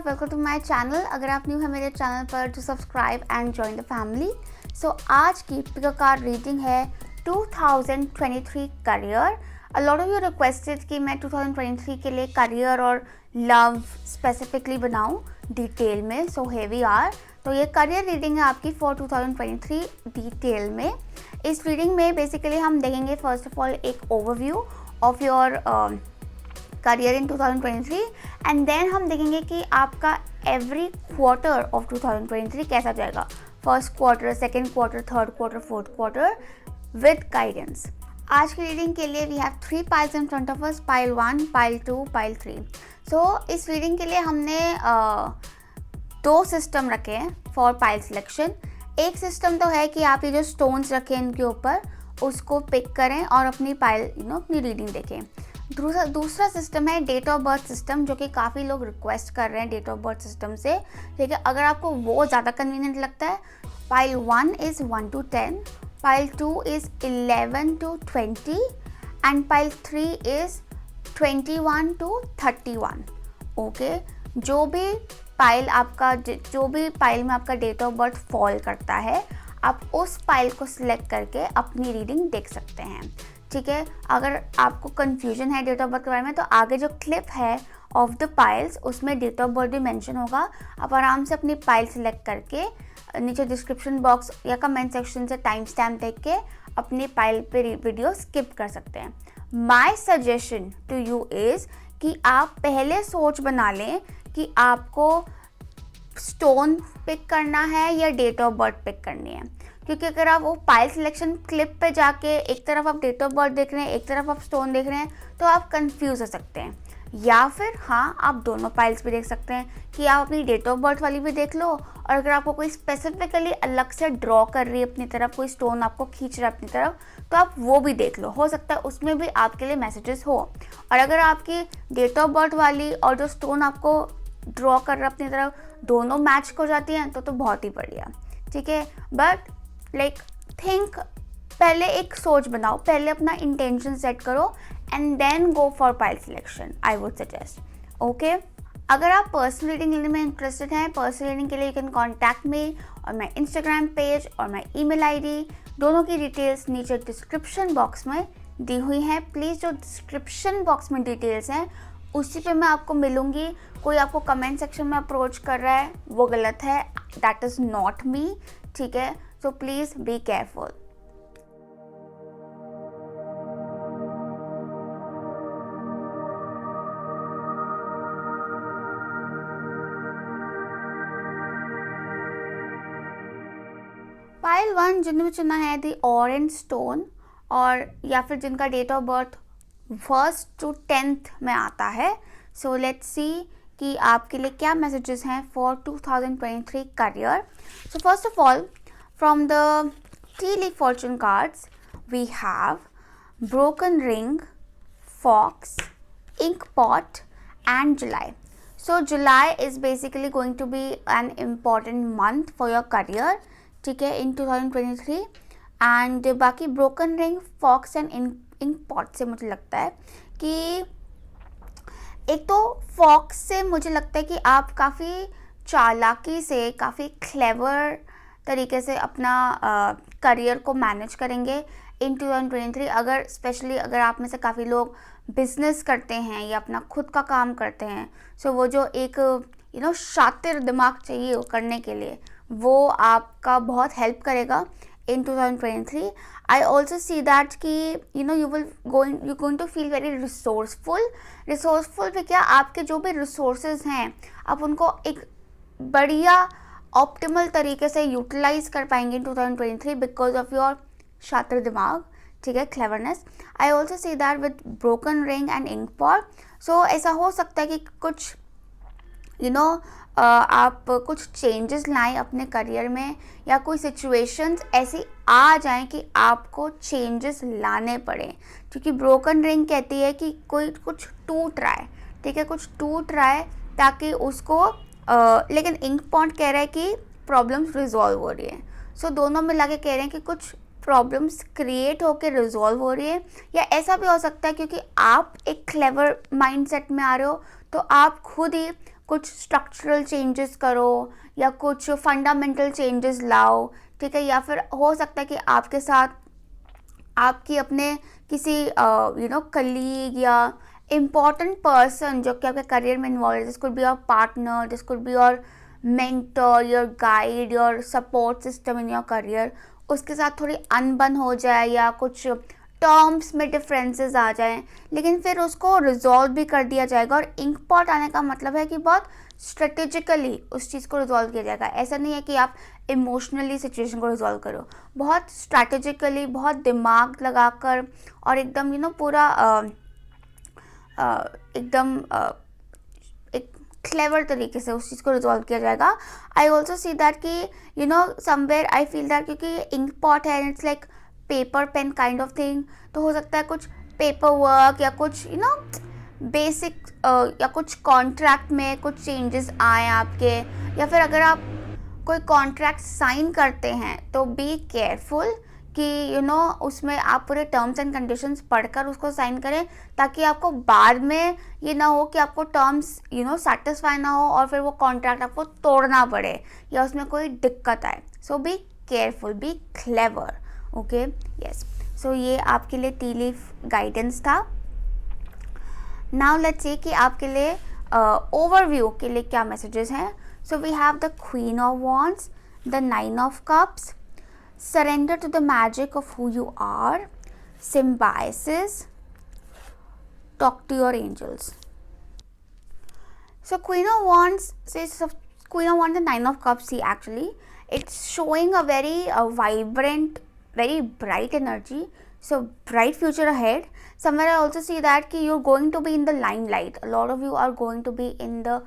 Welcome to my channel. अगर आप new है मेरे चैनल पर तो subscribe and join the family. आज की पिक कार्ड रीडिंग है 2023 career. A lot of you requested कि मैं 2023 के लिए करियर और लव स्पेसिफिकली बनाऊं डिटेल में। सो here we are। तो ये करियर रीडिंग है आपकी फॉर 2023 डिटेल में। इस रीडिंग में बेसिकली हम देखेंगे फर्स्ट ऑफ ऑल एक overview of your career in 2023 and then हम देखेंगे कि आपका एवरी क्वार्टर ऑफ 2023 कैसा जाएगा। First quarter, second quarter, third quarter, fourth quarter with guidance. आज की रीडिंग के लिए we have 3 piles in front of us, pile 1, pile 2, pile 3। इस रीडिंग के लिए हमने 2 सिस्टम रखे हैं फॉर पाइल सिलेक्शन। एक सिस्टम तो है कि आप ये जो स्टोन्स रखें इनके ऊपर उसको पिक करें और अपनी पाइल अपनी रीडिंग देखें। दूसरा सिस्टम है डेट ऑफ बर्थ सिस्टम, जो कि काफ़ी लोग रिक्वेस्ट कर रहे हैं डेट ऑफ बर्थ सिस्टम से। ठीक है, अगर आपको वो ज़्यादा कन्वीनियंट लगता है, pile 1 is 1 to 10, pile 2 is 11 to 20 and pile 3 is 21 to 31। Okay, जो भी पाइल में आपका डेट ऑफ बर्थ फॉल करता है, आप उस पाइल को सिलेक्ट करके अपनी रीडिंग देख सकते हैं। ठीक है, अगर आपको कन्फ्यूजन है डेट ऑफ बर्थ के बारे में तो आगे जो क्लिप है ऑफ द पाइल्स उसमें डेट ऑफ बर्थ भी मेंशन होगा। आप आराम से अपनी पाइल सिलेक्ट करके नीचे डिस्क्रिप्शन बॉक्स या कमेंट सेक्शन से टाइम स्टैम्प देख के अपनी पाइल पे वीडियो स्किप कर सकते हैं। My suggestion to you is कि आप पहले सोच बना लें कि आपको स्टोन पिक करना है या डेट ऑफ बर्थ पिक करनी है, क्योंकि अगर आप वो पाइल सिलेक्शन क्लिप पे जाके एक तरफ आप डेट ऑफ बर्थ देख रहे हैं, एक तरफ आप स्टोन देख रहे हैं, तो आप कंफ्यूज हो सकते हैं। या फिर हाँ, आप दोनों पाइल्स भी देख सकते हैं कि आप अपनी डेट ऑफ बर्थ वाली भी देख लो, और अगर आपको कोई स्पेसिफिकली अलग से ड्रॉ कर रही है अपनी तरफ, कोई स्टोन आपको खींच रहा है अपनी तरफ, तो आप वो भी देख लो। हो सकता है उसमें भी आपके लिए मैसेजेस हो। और अगर आपकी डेट ऑफ बर्थ वाली और जो स्टोन आपको ड्रॉ कर रहा है अपनी तरफ दोनों मैच हो जाती हैं तो बहुत ही बढ़िया। ठीक है, बट थिंक, पहले एक सोच बनाओ, पहले अपना इंटेंशन सेट करो and then go for pile selection, I would suggest. Okay, अगर आप पर्सनल रीडिंग लेने में इंटरेस्टेड हैं, पर्सनल रीडिंग के लिए यू कैन कॉन्टैक्ट मी और माई इंस्टाग्राम पेज और माई ईमेल आईडी, दोनों की डिटेल्स नीचे डिस्क्रिप्शन बॉक्स में दी हुई हैं। प्लीज़ जो डिस्क्रिप्शन बॉक्स में डिटेल्स हैं उसी पे मैं आपको मिलूँगी। कोई आपको कमेंट सेक्शन में अप्रोच कर रहा है वो गलत है, दैट इज़ नॉट मी। ठीक है, so please be careful। Pile 1 जिन्होंने चुना है द ऑरेंज स्टोन, और या फिर जिनका date of birth 1st to 10th में आता है। सो लेट्स सी कि आपके लिए क्या मैसेजेस हैं for 2023 career. So first of all, from the tea leaf fortune cards we have broken ring, fox, ink pot and July. So July is basically going to be an important month for your career, ठीक है, in 2023। and बाकी broken ring, fox and ink pot से मुझे लगता है कि एक तो fox से मुझे लगता है कि आप काफ़ी चालाकी से, काफ़ी क्लेवर तरीके से अपना करियर को मैनेज करेंगे इन 2023। अगर स्पेशली अगर आप में से काफ़ी लोग बिजनेस करते हैं या अपना खुद का काम करते हैं, सो वो जो एक शातिर दिमाग चाहिए करने के लिए, वो आपका बहुत हेल्प करेगा in 2023। I also see that कि you going to feel very resourceful भी क्या, आपके जो भी रिसोर्सेज हैं आप उनको एक बढ़िया ऑप्टिमल तरीके से यूटिलाइज कर पाएंगे इन 2023 बिकॉज ऑफ योर शातिर दिमाग। ठीक है, cleverness. I also see that with broken ring and ink pot. So ऐसा हो सकता है कि कुछ आप कुछ चेंजेस लाएं अपने करियर में, या कोई सिचुएशंस ऐसी आ जाएं कि आपको चेंजेस लाने पड़े, क्योंकि ब्रोकन रिंग कहती है कि कोई कुछ टूट रहा है। ठीक है, कुछ टूट रहा है ताकि उसको लेकिन इंक पॉट कह रहा है कि प्रॉब्लम्स रिजॉल्व हो रही है। सो दोनों मिला के कह रहे हैं कि कुछ प्रॉब्लम्स क्रिएट होकर रिजॉल्व हो रही है, या ऐसा भी हो सकता है क्योंकि आप एक क्लेवर माइंडसेट में आ रहे हो तो आप खुद ही कुछ स्ट्रक्चरल चेंजेस करो या कुछ फंडामेंटल चेंजेस लाओ, ठीक है। या फिर हो सकता है कि आपके साथ आपकी अपने किसी कलीग या इम्पॉर्टेंट पर्सन जो कि आपके करियर में इन्वॉल्व है, this could be your partner, this could be your mentor, your guide, your support system in your career, उसके साथ थोड़ी अनबन हो जाए या कुछ टर्म्स में डिफरेंसेस आ जाएं, लेकिन फिर उसको रिजॉल्व भी कर दिया जाएगा। और इंक पॉट आने का मतलब है कि बहुत स्ट्रेटेजिकली उस चीज़ को रिजॉल्व किया जाएगा। ऐसा नहीं है कि आप इमोशनली सिचुएशन को रिजॉल्व करो, बहुत स्ट्रैटेजिकली, बहुत दिमाग लगाकर और एकदम पूरा एकदम एक क्लेवर तरीके से उस चीज़ को रिजॉल्व किया जाएगा। आई ऑल्सो सी दैट कि समवेयर आई फील दैट, क्योंकि इंक पॉट है, it's like paper pen kind of thing, तो हो सकता है कुछ पेपर वर्क या कुछ बेसिक या कुछ कॉन्ट्रैक्ट में कुछ चेंजेस आए आपके, या फिर अगर आप कोई कॉन्ट्रैक्ट साइन करते हैं तो बी केयरफुल कि उसमें आप पूरे टर्म्स एंड कंडीशंस पढ़कर उसको साइन करें, ताकि आपको बाद में ये ना हो कि आपको टर्म्स सेटिस्फाई ना हो और फिर वो कॉन्ट्रैक्ट आपको तोड़ना पड़े या उसमें कोई दिक्कत आए। So be careful, be clever, okay, yes. So ये आपके लिए टी लीफ गाइडेंस था। नाउ लेट्स सी कि आपके लिए ओवरव्यू के लिए क्या मैसेजेस हैं। So we have the queen of wands, the nine of cups, surrender to the magic of who you are, symbiosis, talk to your angels. So Queen of Wands says, Queen of Wands and Nine of Cups, see, actually it's showing a very vibrant, very bright energy, so bright future ahead. Somewhere I also see that ki you're going to be in the limelight, a lot of you are going to be in the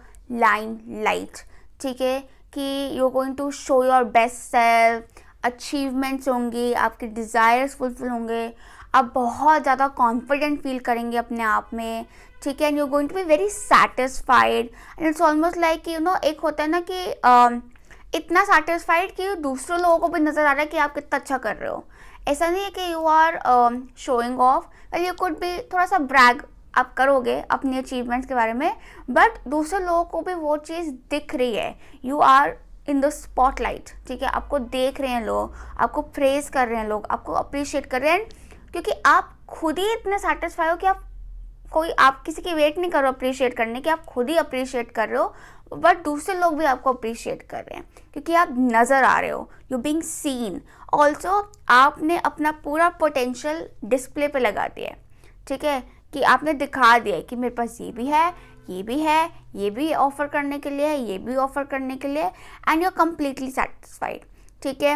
limelight, ठीक है, कि you're going to show your best self, achievements होंगी, आपके desires fulfil होंगे, आप बहुत ज़्यादा confident feel करेंगे अपने आप में, ठीक है। And you going to be very satisfied and it's almost like कि एक होता है ना कि इतना सेटिस्फाइड कि दूसरे लोगों को भी नज़र आ रहा है कि आप कितना अच्छा कर रहे हो। ऐसा नहीं है कि you are showing off, well you could भी थोड़ा सा ब्रैग आप करोगे अपनी अचीवमेंट्स के बारे में, बट दूसरे लोगों को भी वो चीज़ दिख रही है, you are in the spotlight, ठीक है। आपको देख रहे हैं लोग, आपको प्रेज कर रहे हैं लोग, आपको अप्रिशिएट कर रहे हैं, क्योंकि आप खुद ही इतने सेटिस्फाई हो कि आप किसी की वेट नहीं करो अप्रिशिएट करने की, आप खुद ही अप्रिशिएट कर रहे हो, बट दूसरे लोग भी आपको अप्रिशिएट कर रहे हैं क्योंकि आप नज़र आ रहे हो, यू बीइंग सीन। ऑल्सो आपने अपना पूरा पोटेंशियल डिस्प्ले पे लगा दिया है, ठीक है, कि आपने दिखा दिया है कि मेरे पास ये भी है, ये भी है, ये भी ऑफर करने के लिए है, ये भी ऑफर करने के लिए, and you are completely satisfied, ठीक है।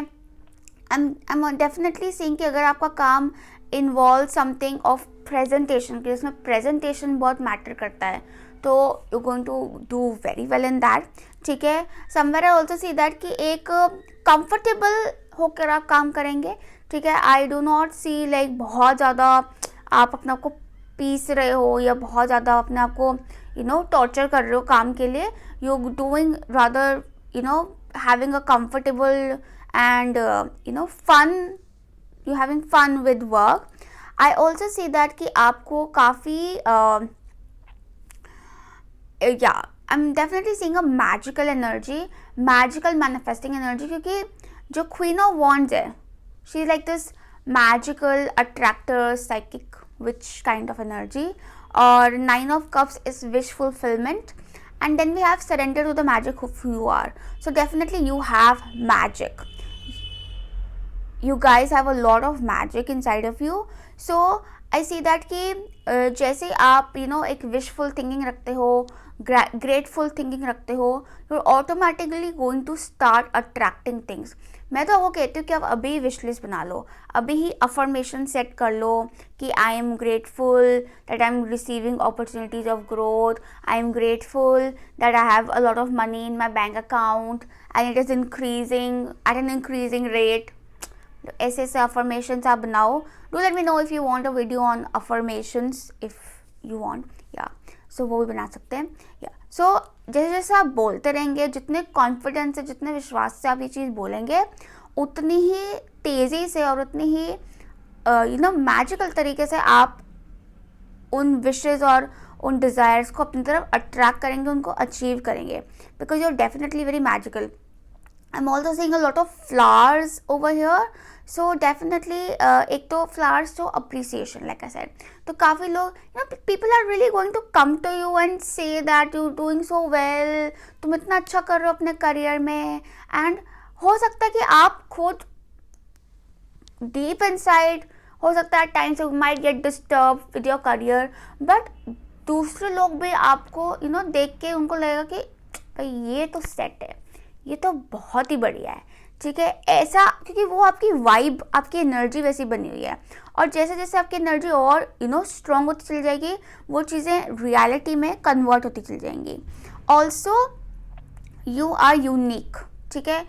आई एम डेफिनेटली सीइंग कि अगर आपका काम इन्वॉल्व समथिंग ऑफ प्रेजेंटेशन, कि उसमें प्रेजेंटेशन बहुत मैटर करता है, तो you going to do very well in that, ठीक है। Somewhere I also see that कि एक कंफर्टेबल होकर आप काम करेंगे, ठीक है। I do not see like बहुत ज़्यादा आप अपने आप को पीस रहे हो या बहुत ज़्यादा अपने आप को टॉर्चर कर रहे हो काम के लिए। You doing rather having a comfortable and fun, you having fun with work. I also see that कि आपको काफ़ी या I am definitely seeing a magical energy, magical manifesting energy, क्योंकि जो क्वीन ऑफ वॉन्ड्स है, she is like this magical attractor, psychic which kind of energy, or Nine of Cups is wish fulfillment, and then we have surrender to the magic of who you are. So definitely you have magic, you guys have a lot of magic inside of you. So I see that कि जैसे आप एक wishful thinking रखते हो, grateful thinking रखते हो, you're automatically going to start attracting things. मैं तो वो कहती हूँ कि आप अभी विश लिस्ट बना लो, अभी ही अफर्मेशन सेट कर लो कि I am grateful that I am receiving opportunities of growth, I am grateful that I have a lot of money in my bank account and it is increasing at an increasing rate. ऐसे ऐसे affirmations आप बनाओ। Do let me know if you want a video on affirmations, if you want, या सो वो भी बना सकते हैं। या सो जैसे जैसे आप बोलते रहेंगे, जितने कॉन्फिडेंस से, जितने विश्वास से आप ये चीज़ बोलेंगे, उतनी ही तेज़ी से और उतनी ही मैजिकल तरीके से आप उन विशेज़ और उन डिज़ायर्स को अपनी तरफ अट्रैक्ट करेंगे, उनको अचीव करेंगे, because you are definitely very magical. I'm also seeing a lot of flowers over here. So definitely एक तो flowers तो appreciation like I said. तो काफ़ी लोग people are really going to come to you and say that you're doing so well. तुम इतना अच्छा कर रहे हो अपने करियर में. And हो सकता है कि आप खुद deep inside हो सकता है at times you might get disturbed with your career. But दूसरे लोग भी आपको देख के उनको लगेगा कि भाई ये तो सेट है, ये तो बहुत ही बढ़िया है. ठीक है, ऐसा क्योंकि वो आपकी वाइब, आपकी एनर्जी वैसी बनी हुई है. और जैसे जैसे आपकी एनर्जी और स्ट्रॉन्ग होती चली जाएगी, वो चीज़ें रियलिटी में कन्वर्ट होती चली जाएंगी. Also you are unique. ठीक है,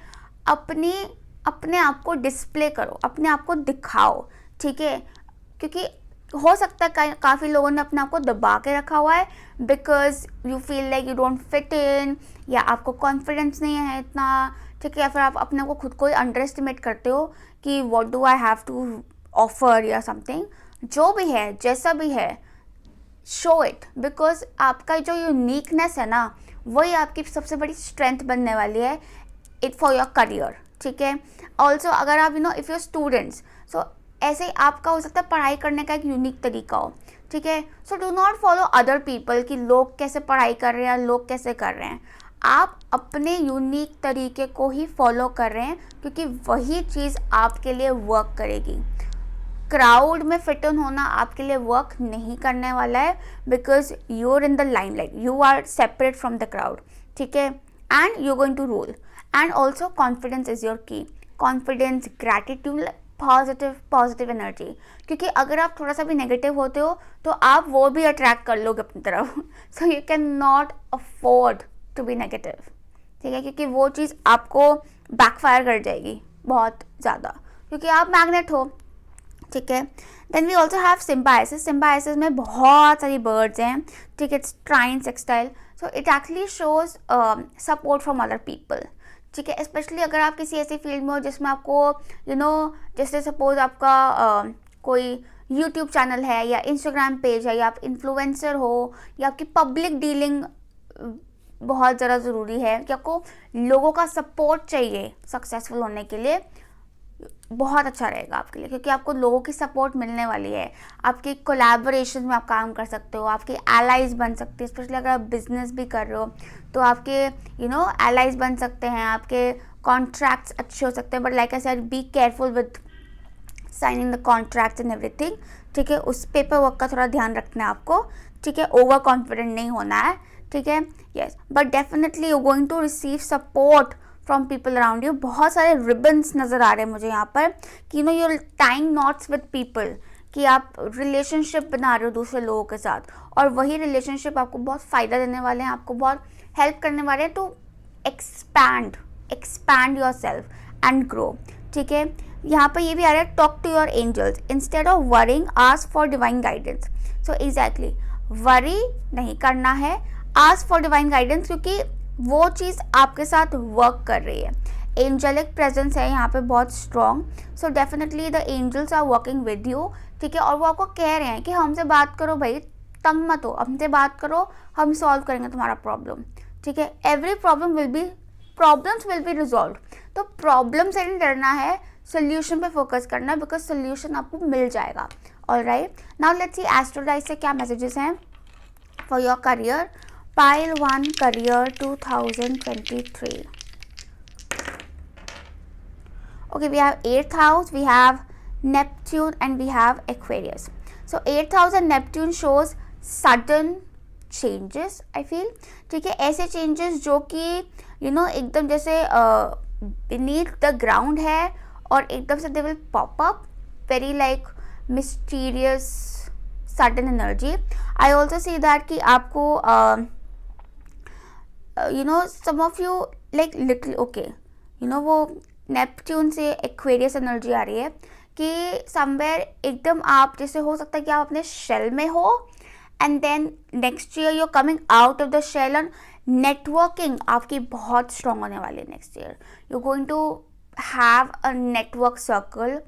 अपने आप को डिस्प्ले करो, अपने आप को दिखाओ. ठीक है, क्योंकि हो सकता है काफ़ी लोगों ने अपने आप को दबा के रखा हुआ है because you feel like you don't fit in, या आपको कॉन्फिडेंस नहीं है इतना. ठीक है, या फिर आप अपने को खुद को ही अंडर एस्टिमेट करते हो कि what do I have to offer या समथिंग. जो भी है, जैसा भी है, शो इट, बिकॉज आपका जो यूनिकनेस है ना, वही आपकी सबसे बड़ी स्ट्रेंथ बनने वाली है इट फॉर योर करियर. ठीक है, ऑल्सो अगर आप इफ़ यूर स्टूडेंट्स, सो ऐसे ही आपका हो सकता है पढ़ाई करने का एक यूनिक तरीका हो. ठीक है, so do not follow other people कि लोग कैसे पढ़ाई कर रहे हैं, लोग कैसे कर रहे हैं. आप अपने यूनिक तरीके को ही फॉलो कर रहे हैं क्योंकि वही चीज़ आपके लिए वर्क करेगी. क्राउड में फिट इन होना आपके लिए वर्क नहीं करने वाला है because you are in the limelight, you are separate from the crowd. ठीक है, and you going to rule. And also confidence is your key. Confidence, gratitude, positive energy. क्योंकि अगर आप थोड़ा सा भी नेगेटिव होते हो तो आप वो भी अट्रैक्ट कर लोगे अपनी तरफ. So you can not afford to be negative. ठीक है, क्योंकि वो चीज़ आपको बैकफायर कर जाएगी बहुत ज़्यादा, क्योंकि आप मैग्नेट हो. ठीक है, then we also have symbiosis. Symbiosis में बहुत सारी बर्ड्स हैं. ठीक है, it's trine sextile. So it actually shows support from other people. ठीक है, स्पेशली अगर आप किसी ऐसी फील्ड में हो जिसमें आपको जैसे सपोज आपका कोई यूट्यूब चैनल है या इंस्टाग्राम पेज है या आप इन्फ्लुएंसर हो या आपकी पब्लिक डीलिंग बहुत ज़्यादा ज़रूरी है कि आपको लोगों का सपोर्ट चाहिए सक्सेसफुल होने के लिए. बहुत अच्छा रहेगा आपके लिए क्योंकि आपको लोगों की सपोर्ट मिलने वाली है. आपकी कोलैबोरेशन में आप काम कर सकते हो, आपके एलाइज बन सकते हैं. स्पेशली अगर आप बिजनेस भी कर रहे हो तो आपके एलाइज बन सकते हैं, आपके कॉन्ट्रैक्ट्स अच्छे हो सकते हैं. But like I said, be careful with signing the contracts and everything. ठीक है, उस पेपर वर्क का थोड़ा ध्यान रखना है आपको. ठीक है, ओवर कॉन्फिडेंट नहीं होना है. ठीक है, yes, but definitely you going to receive support from people around you. बहुत सारे रिबन्स नज़र आ रहे हैं मुझे यहाँ पर कि you are tying knots with people, कि आप रिलेशनशिप बना रहे हो दूसरे लोगों के साथ, और वही रिलेशनशिप आपको बहुत फ़ायदा देने वाले हैं, आपको बहुत हेल्प करने वाले हैं to expand yourself and grow. ठीक है, यहाँ पर ये भी आ रहा है, talk to your angels instead of worrying, ask for divine guidance. So exactly, worry नहीं करना है, आस्क फॉर डिवाइन गाइडेंस, क्योंकि वो चीज़ आपके साथ वर्क कर रही है. एंजेलिक प्रेजेंस है यहाँ पे बहुत strong. So definitely the angels are working with you. ठीक है, और वो आपको कह रहे हैं कि हमसे बात करो भाई, तंग मत हो, हमसे बात करो, हम सॉल्व करेंगे तुम्हारा प्रॉब्लम. ठीक है, every problems will be resolve. तो प्रॉब्लम से नहीं डरना है, सोल्यूशन पे फोकस करना, बिकॉज सोल्यूशन आपको मिल जाएगा. ऑलराइट, नाउ लेट्स सी एस्ट्रोलाइज से क्या मैसेजेस हैं for your career. Pile 1 Career 2023. Okay, we have 8th house, we have Neptune and we have Aquarius. So 8th house and Neptune shows sudden changes, I feel. ठीक है, ऐसे changes जो कि एकदम जैसे beneath the ground है और एकदम से they will pop up, very like mysterious sudden energy. I also see that कि आपको some of you like little okay, वो नेपट्यून से एक्वेरियस एनर्जी आ रही है कि समवेयर एकदम आप जैसे हो सकता है कि आप अपने शेल में हो and then next year you coming out of the shell. And networking आपकी बहुत स्ट्रॉन्ग होने वाली है next year. You going to have a network circle,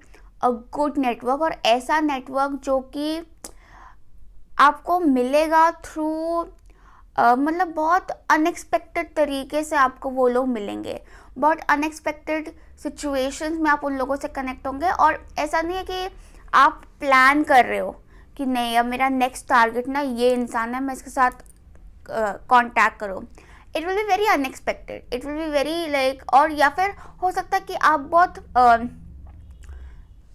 a good network, और ऐसा नेटवर्क जो कि आपको मिलेगा थ्रू मतलब बहुत अनएक्सपेक्टेड तरीके से आपको वो लोग मिलेंगे, बहुत अनएक्सपेक्टेड सिचुएशंस में आप उन लोगों से कनेक्ट होंगे। और ऐसा नहीं है कि आप प्लान कर रहे हो कि नहीं अब मेरा नेक्स्ट टारगेट ना ये इंसान है, मैं इसके साथ कांटेक्ट करूँ। It will be very unexpected, it will be very like, और या फिर हो सकता है कि आप बहुत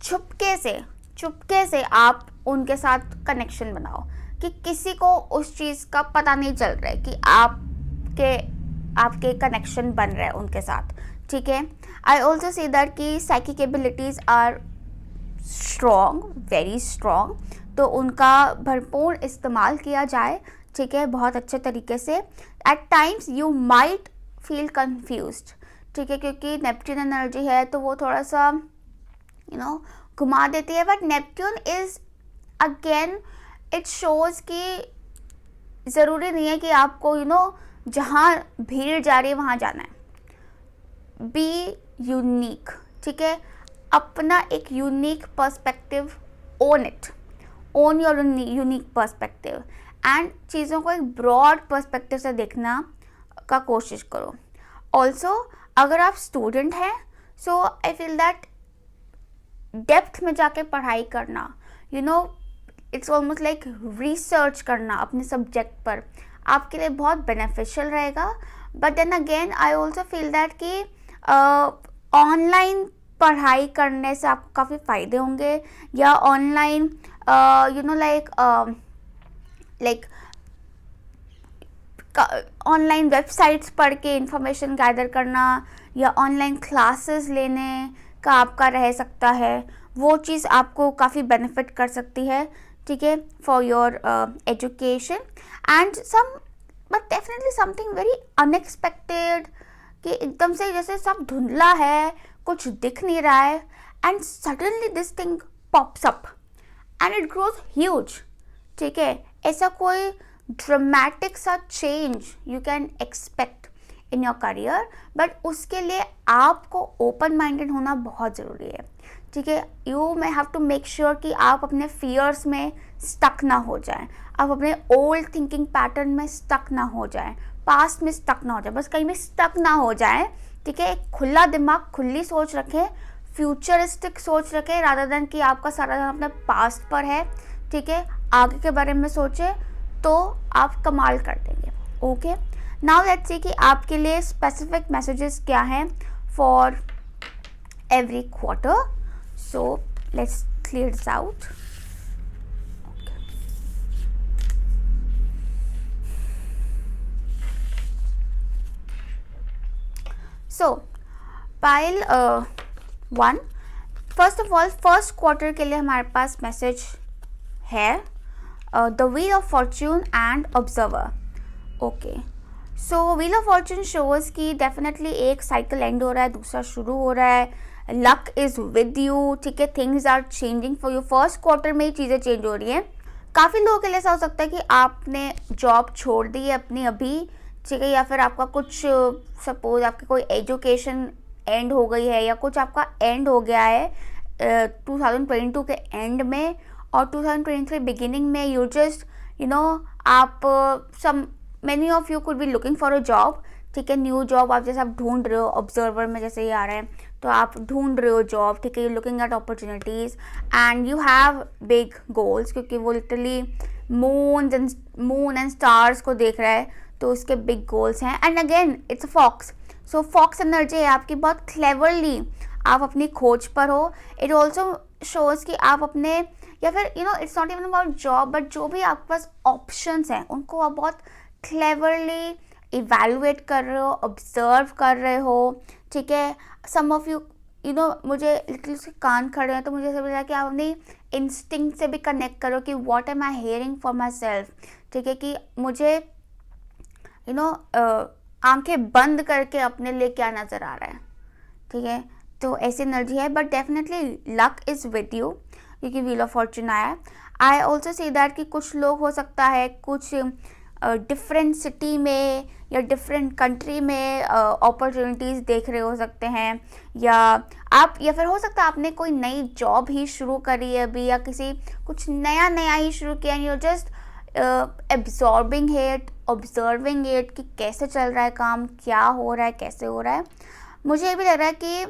चुपके से आप उनके साथ कनेक्शन बनाओ कि किसी को उस चीज़ का पता नहीं चल रहा है कि आपके कनेक्शन बन रहे हैं उनके साथ, ठीक है। आई ऑल्सो सी दैट कि psychic abilities are strong, very strong, तो उनका भरपूर इस्तेमाल किया जाए, ठीक है, बहुत अच्छे तरीके से। At times you might feel confused, ठीक है, क्योंकि नेपच्यून एनर्जी है तो वो थोड़ा सा घुमा देती है। But Neptune is again it shows कि ज़रूरी नहीं है कि आपको जहाँ भीड़ जा रही है वहाँ जाना है। बी यूनिक, ठीक है, अपना एक unique perspective, own your unique perspective, and चीज़ों को एक ब्रॉड पर्सपेक्टिव से देखना का कोशिश करो। ऑल्सो अगर आप स्टूडेंट हैं, सो आई फील दैट डेप्थ में जाके पढ़ाई करना, इट्स ऑलमोस्ट लाइक रिसर्च करना अपने सब्जेक्ट पर, आपके लिए बहुत बेनिफिशियल रहेगा। But then again I also feel that कि ऑनलाइन पढ़ाई करने से आपको काफ़ी फ़ायदे होंगे, या ऑनलाइन लाइक ऑनलाइन वेबसाइट्स पढ़ के इंफॉर्मेशन गैदर करना, या ऑनलाइन क्लासेस लेने का आपका रह सकता है, वो चीज़ आपको काफ़ी बेनिफिट कर सकती है, ठीक है, for your education. And but definitely something very unexpected, कि एकदम से जैसे सब धुंधला है, कुछ दिख नहीं रहा है, and suddenly this thing pops up and it grows huge, ठीक है। ऐसा कोई ड्रामेटिक सा change you can expect in your career, but उसके लिए आपको ओपन माइंडेड होना बहुत ज़रूरी है, ठीक है। You may have to make sure कि आप अपने फियर्स में स्टक ना हो जाएं, आप अपने ओल्ड थिंकिंग पैटर्न में स्टक ना हो जाएं, पास्ट में स्टक ना हो जाए, बस कहीं भी स्टक ना हो जाएं, ठीक है। खुला दिमाग, खुली सोच रखें, फ्यूचरिस्टिक सोच रखें, रादर देन कि आपका सारा ध्यान अपने पास्ट पर है, ठीक है। आगे के बारे में सोचें तो आप कमाल कर देंगे। ओके, नाउ लेट्स सी कि आपके लिए स्पेसिफिक मैसेजेस क्या हैं for every quarter. So let's clear this out. So pile 1, first of all first quarter के लिए हमारे पास मैसेज है the wheel of Fortune and observer. Okay, so wheel of Fortune shows कि डेफिनेटली एक cycle and हो रहा है, दूसरा शुरू हो रहा है, लक इज़ विद यू, ठीक है, things are changing for you. First quarter में ही चीज़ें चेंज हो रही हैं। काफ़ी लोगों के लिए ऐसा हो सकता है कि आपने जॉब छोड़ दी है अपनी अभी, ठीक है, या फिर आपका कुछ सपोज आपकी कोई एजुकेशन एंड हो गई है, या कुछ आपका एंड हो गया है 2022 के एंड में, और 2023 बिगिनिंग में यू जस्ट आप many of you could be looking for a job, ठीक है, न्यू जॉब आप जैसे आप ढूंढ रहे हो, ऑब्जर्वर में जैसे ये आ रहा है, तो आप ढूंढ रहे हो जॉब, ठीक है, you looking at opportunities and you have big goals, क्योंकि वो लिटरली मून एंड स्टार्स को देख रहा है, तो उसके बिग गोल्स हैं। And again it's a fox, so fox energy है आपकी, बहुत क्लेवरली आप अपनी खोज पर हो। इट ऑल्सो शोज़ कि आप अपने, या फिर it's not even about job, but जो भी आपके पास ऑप्शंस हैं उनको आप बहुत क्लेवरली इवैल्यूएट कर रहे हो, ऑब्जर्व कर रहे हो, ठीक है। सम ऑफ यू मुझे लिटिल से कान खड़े हैं, तो मुझे ऐसा लगा कि आप अपनी इंस्टिंक्ट से भी कनेक्ट करो कि what am I hearing for my self, ठीक है, कि मुझे आंखें बंद करके अपने लिए क्या नज़र आ रहा है, ठीक है। तो ऐसी एनर्जी है, but definitely luck is with you, क्योंकि व्हील ऑफ फॉर्चून आया है। आई ऑल्सो सी दैट कि कुछ लोग हो सकता है कुछ डिफरेंट सिटी में या डिफरेंट कंट्री में अपॉर्चुनिटीज़ देख रहे हो सकते हैं, या फिर हो सकता है आपने कोई नई जॉब ही शुरू करी है अभी, या किसी कुछ नया ही शुरू किया, you just absorbing it, observing it कि कैसे चल रहा है काम, क्या हो रहा है, कैसे हो रहा है. मुझे ये भी लग रहा है कि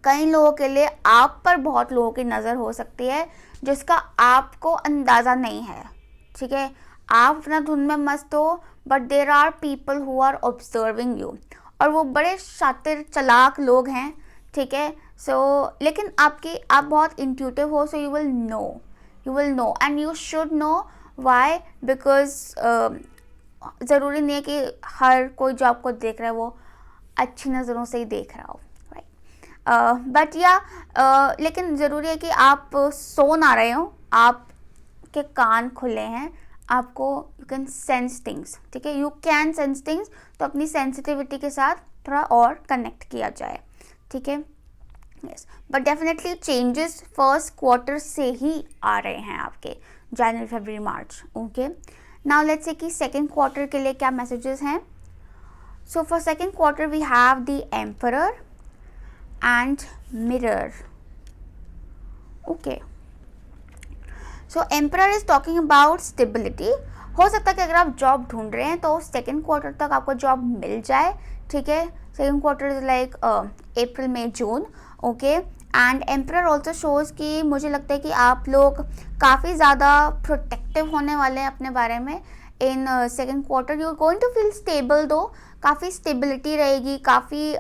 कई लोगों के लिए आप पर बहुत लोगों की नज़र हो सकती है जिसका आपको अंदाज़ा नहीं है. ठीक है, आप अपना धुन में मस्त हो, but there are people who are observing you, और वो बड़े शातिर चालाक लोग हैं. ठीक है, लेकिन आप बहुत इंट्यूटिव हो, so you will know and you should know. Why? Because ज़रूरी नहीं है कि हर कोई जो आपको देख रहा है वो अच्छी नज़रों से ही देख रहा हो, राइट. बट लेकिन ज़रूरी है कि आप सो ना रहे हो, आपके कान खुले हैं, आपको यू कैन सेंस थिंग्स. ठीक है, यू कैन सेंस थिंग्स. तो अपनी सेंसिटिविटी के साथ थोड़ा और कनेक्ट किया जाए. ठीक है, yes. But definitely changes first quarter से ही आ रहे हैं आपके, जनवरी, फरवरी, मार्च. ओके, नाउ लेट्स से कि सेकेंड क्वार्टर के लिए क्या मैसेजेस हैं. So for second quarter we have the emperor and mirror. Okay, so emperor is talking about stability. हो सकता है कि अगर आप जॉब ढूंढ रहे हैं तो सेकेंड क्वार्टर तक आपको जॉब मिल जाए. ठीक है, second quarter is like April, May, June. Okay, and emperor also shows कि मुझे लगता है कि आप लोग काफ़ी ज़्यादा प्रोटेक्टिव होने वाले हैं अपने बारे में. In second quarter you are going to feel stable, though काफ़ी स्टेबिलिटी रहेगी, काफ़ी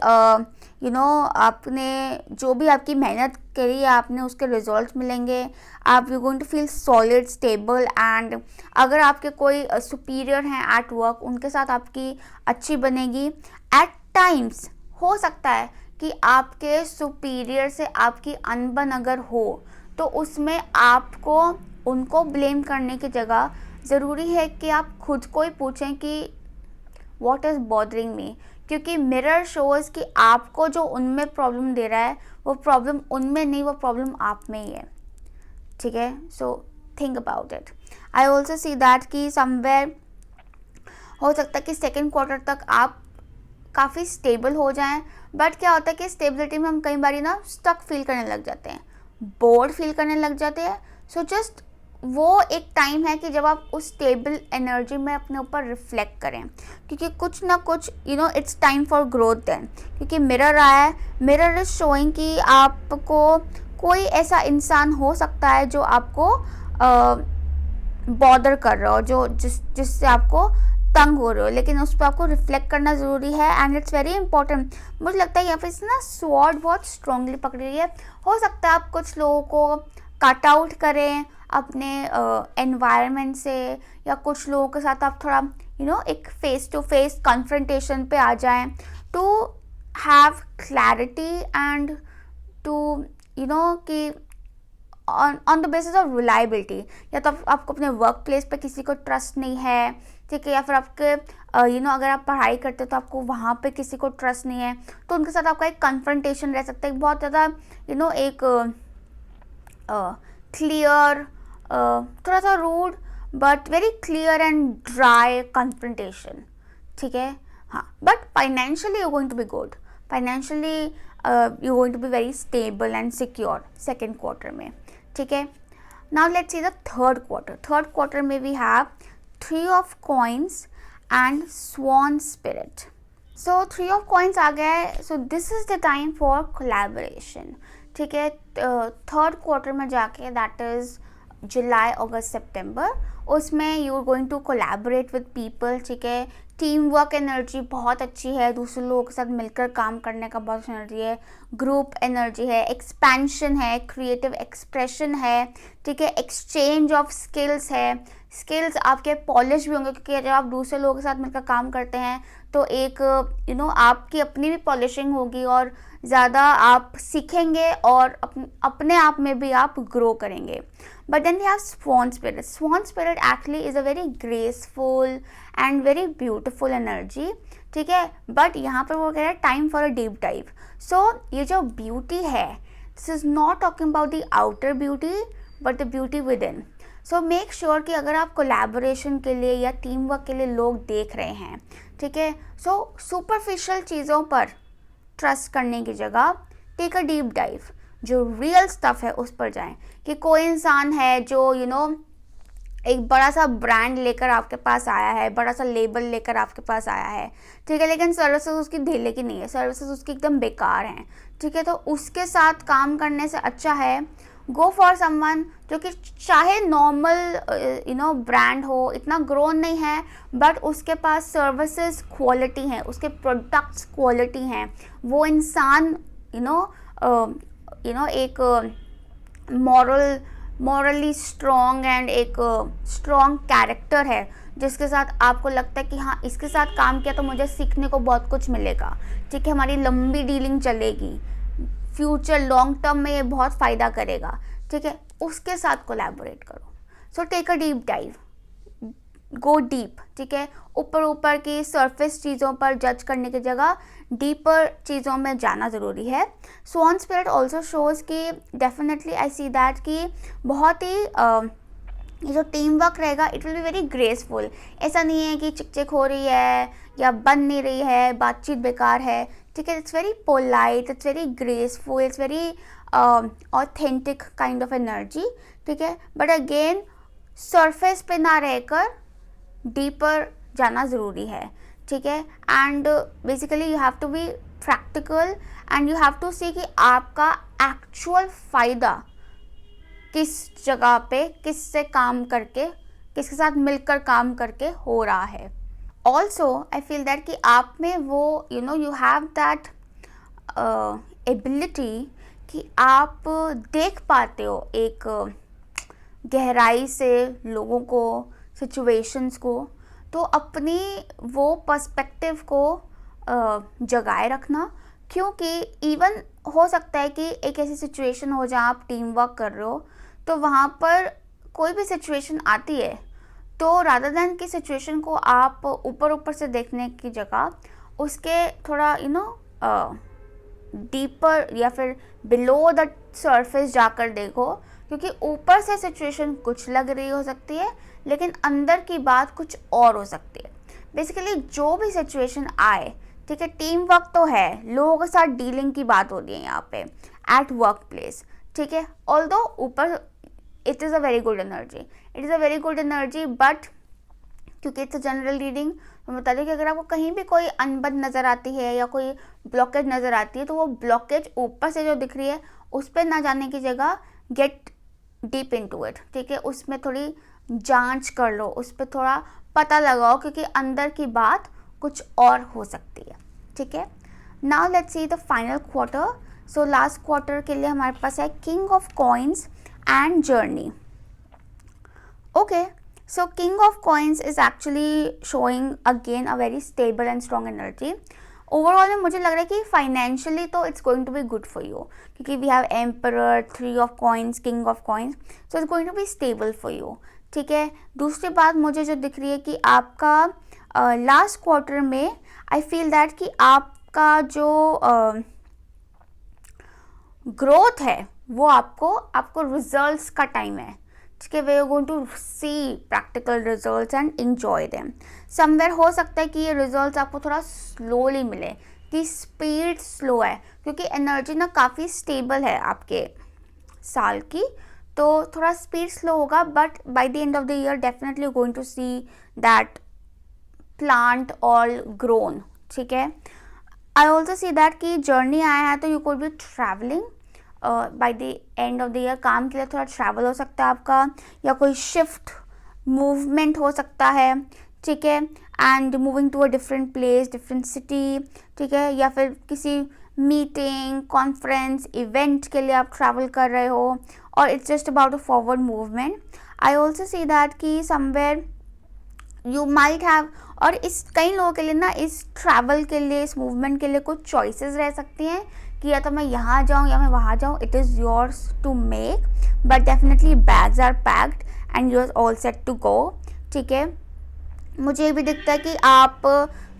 आपने जो भी आपकी मेहनत करी है आपने उसके रिजल्ट्स मिलेंगे. आप you going to feel solid, stable. And अगर आपके कोई सुपीरियर हैं एट वर्क, उनके साथ आपकी अच्छी बनेगी. एट टाइम्स हो सकता है कि आपके सुपीरियर से आपकी अनबन अगर हो तो उसमें आपको उनको ब्लेम करने की जगह ज़रूरी है कि आप खुद को ही पूछें कि व्हाट इज़ बॉदरिंग मी, क्योंकि मिरर शोज़ कि आपको जो उनमें प्रॉब्लम दे रहा है वो प्रॉब्लम उनमें नहीं, वो प्रॉब्लम आप में ही है. ठीक है, so think about it. I also see that कि समवेयर हो सकता है कि सेकेंड क्वार्टर तक आप काफ़ी स्टेबल हो जाएं. बट क्या होता है कि स्टेबिलिटी में हम कई बार ना स्टक फील करने लग जाते हैं, बोर्ड फील करने लग जाते हैं. सो जस्ट वो एक टाइम है कि जब आप उस स्टेबल एनर्जी में अपने ऊपर रिफ्लेक्ट करें, क्योंकि कुछ ना कुछ it's time for growth then. क्योंकि मिरर आया है, मिरर इज शोइंग कि आपको कोई ऐसा इंसान हो सकता है जो आपको बॉदर कर रहा हो, जिससे आपको तंग हो रहे हो, लेकिन उस पर आपको रिफ्लेक्ट करना ज़रूरी है. And it's very important. मुझे लगता है यहाँ पे ना स्वॉर्ड बहुत स्ट्रांगली पकड़ी हुई है. हो सकता है आप कुछ लोगों को कट आउट करें अपने एनवायरनमेंट से, या कुछ लोगों के साथ आप थोड़ा एक फेस टू फेस कन्फ्रंटेशन पे आ जाएं to have clarity and to कि on the basis of reliability. या तो आपको अपने वर्क प्लेस पे किसी को ट्रस्ट नहीं है. ठीक है, या फिर आपके अगर आप पढ़ाई करते हो तो आपको वहाँ पे किसी को ट्रस्ट नहीं है, तो उनके साथ आपका एक कन्फ्रंटेशन रह सकता है. बहुत ज़्यादा एक क्लियर, थोड़ा सा rude but very clear and dry confrontation. ठीक है, हाँ. But financially you going to be good. Financially you going to be very stable and secure second quarter में. ठीक है, now let's see the third quarter. Third quarter में we have 3 of coins and swan spirit. So 3 of coins आ गया है. So this is the time for collaboration. ठीक है, third quarter में जाके दैट इज़ जुलाई, अगस्त, सितंबर, उसमें you are going to collaborate with people. ठीक है, टीम वर्क एनर्जी बहुत अच्छी है, दूसरे लोगों के साथ मिलकर काम करने का बहुत एनर्जी है, ग्रुप एनर्जी है, एक्सपेंशन है, क्रिएटिव एक्सप्रेशन है. ठीक है, एक्सचेंज ऑफ स्किल्स है. स्किल्स आपके पॉलिश भी होंगे, क्योंकि जब आप दूसरे लोगों के साथ मिलकर काम करते हैं तो एक आपकी अपनी भी पॉलिशिंग होगी और ज़्यादा आप सीखेंगे और अपने आप में भी आप ग्रो करेंगे. But then we have swan spirit. Swan spirit actually is a very graceful and very beautiful energy. ठीक है, बट यहाँ पर वो कह रहे हैं time for a deep dive. So ये जो ब्यूटी है, this is not talking about the outer beauty but the beauty within. So make sure कि अगर आप कोलैबोरेशन के लिए या टीम वर्क के लिए लोग देख रहे हैं, ठीक है, सो सुपरफिशियल चीज़ों पर ट्रस्ट करने की जगह टेक अ डीप डाइव. जो रियल स्टफ है उस पर जाएं. कि कोई इंसान है जो एक बड़ा सा ब्रांड लेकर आपके पास आया है, बड़ा सा लेबल लेकर आपके पास आया है, ठीक है, लेकिन सर्विसेज उसकी ढीले की नहीं है, सर्विसेज उसकी एकदम बेकार हैं, ठीक है, तो उसके साथ काम करने से अच्छा है गो फॉर समवन जो कि चाहे नॉर्मल ब्रांड हो, इतना ग्रोन नहीं है, बट उसके पास सर्विसेज क्वालिटी हैं, उसके प्रोडक्ट्स क्वालिटी हैं, वो इंसान एक मॉरली स्ट्रॉन्ग एंड एक स्ट्रॉन्ग कैरेक्टर है, जिसके साथ आपको लगता है कि हाँ इसके साथ काम किया तो मुझे सीखने को बहुत कुछ मिलेगा, ठीक है, हमारी लंबी डीलिंग चलेगी, फ्यूचर लॉन्ग टर्म में ये बहुत फ़ायदा करेगा, ठीक है, उसके साथ कोलैबोरेट करो। So take a deep dive, go deep, ठीक है, ऊपर की सरफेस चीज़ों पर जज करने की जगह डीपर चीज़ों में जाना ज़रूरी है। स्वान स्पिरिट ऑल्सो शोज़ कि डेफिनेटली आई सी दैट कि बहुत ही ये जो टीम वर्क रहेगा it will be very graceful. ऐसा नहीं है कि चिक हो रही है या बन नहीं रही है, बातचीत बेकार है, ठीक है, it's very polite, it's very graceful, it's very authentic kind of energy, ठीक है, बट अगेन सरफेस पे ना रहकर डीपर जाना ज़रूरी है, ठीक है, and basically you have to be practical and you have to see कि आपका एक्चुअल फ़ायदा किस जगह पे किससे काम करके, किसके साथ मिलकर काम करके हो रहा है। ऑल्सो आई फील दैट कि आप में वो यू हैव दैट एबिलिटी कि आप देख पाते हो एक गहराई से लोगों को, सिचुएशंस को, तो अपनी वो पर्सपेक्टिव को जगाए रखना, क्योंकि इवन हो सकता है कि एक ऐसी सिचुएशन हो जहाँ आप टीम वर्क कर रहे हो, तो वहाँ पर कोई भी सिचुएशन आती है, तो रादर दैन की सिचुएशन को आप ऊपर से देखने की जगह उसके थोड़ा डीपर या फिर बिलो द सरफेस जाकर देखो, क्योंकि ऊपर से सिचुएशन कुछ लग रही हो सकती है लेकिन अंदर की बात कुछ और हो सकती है। बेसिकली जो भी सिचुएशन आए, ठीक है, टीम वर्क तो है, लोगों के साथ डीलिंग की बात होती है यहाँ पे एट वर्क प्लेस, ठीक है, ऑल्दो ऊपर it is a very good energy, but क्योंकि इट्स अ जनरल रीडिंग, मैं बता दें कि अगर आपको कहीं भी कोई अनबन नज़र आती है या कोई ब्लॉकेज नज़र आती है, तो वो ब्लॉकेज ऊपर से जो दिख रही है उस पर ना जाने की जगह गेट डीप इनटू इट, ठीक है, उसमें थोड़ी जांच कर लो, उस पर थोड़ा पता लगाओ, क्योंकि अंदर की बात कुछ और हो सकती है, ठीक है। Now let's see the final quarter. So last quarter के लिए हमारे पास है king of coins and journey. Okay, so king of coins is actually showing again a very stable and strong energy. Overall में मुझे लग रहा है कि फाइनेंशियली तो it's going to be good for you, क्योंकि we have emperor, 3 of coins, king of coins, so it's going to be stable for you, ठीक है। दूसरी बात मुझे जो दिख रही है कि आपका लास्ट क्वार्टर में आई फील दैट कि आपका जो ग्रोथ है वो आपको रिजल्ट्स का टाइम है, ठीक है, they are going to see practical results and enjoy them. Somewhere हो सकता है कि ये रिजल्ट्स आपको थोड़ा स्लोली मिले, कि स्पीड स्लो है, क्योंकि एनर्जी ना काफ़ी स्टेबल है आपके साल की, तो थोड़ा स्पीड स्लो होगा, but by the end of the year definitely going to see that plant all grown, ठीक है। आई ऑल्सो सी दैट कि जर्नी आया है तो you could be travelling by the end of the year, काम के लिए थोड़ा ट्रैवल हो सकता है आपका, या कोई शिफ्ट मूवमेंट हो सकता है, ठीक है, and moving to a different place, different city, ठीक है, या फिर किसी मीटिंग, कॉन्फ्रेंस, इवेंट के लिए आप ट्रैवल कर रहे हो, और it's just about a forward movement. I also see that कि समवेयर यू माइट हैव, और इस कई लोगों के लिए ना इस ट्रैवल के लिए, इस मूवमेंट के लिए कुछ चॉइसेस रह सकती हैं कि या तो मैं यहाँ जाऊँ या मैं वहाँ जाऊँ, it is yours to make, but definitely bags are packed and you are all set to go, ठीक है। मुझे भी दिखता है कि आप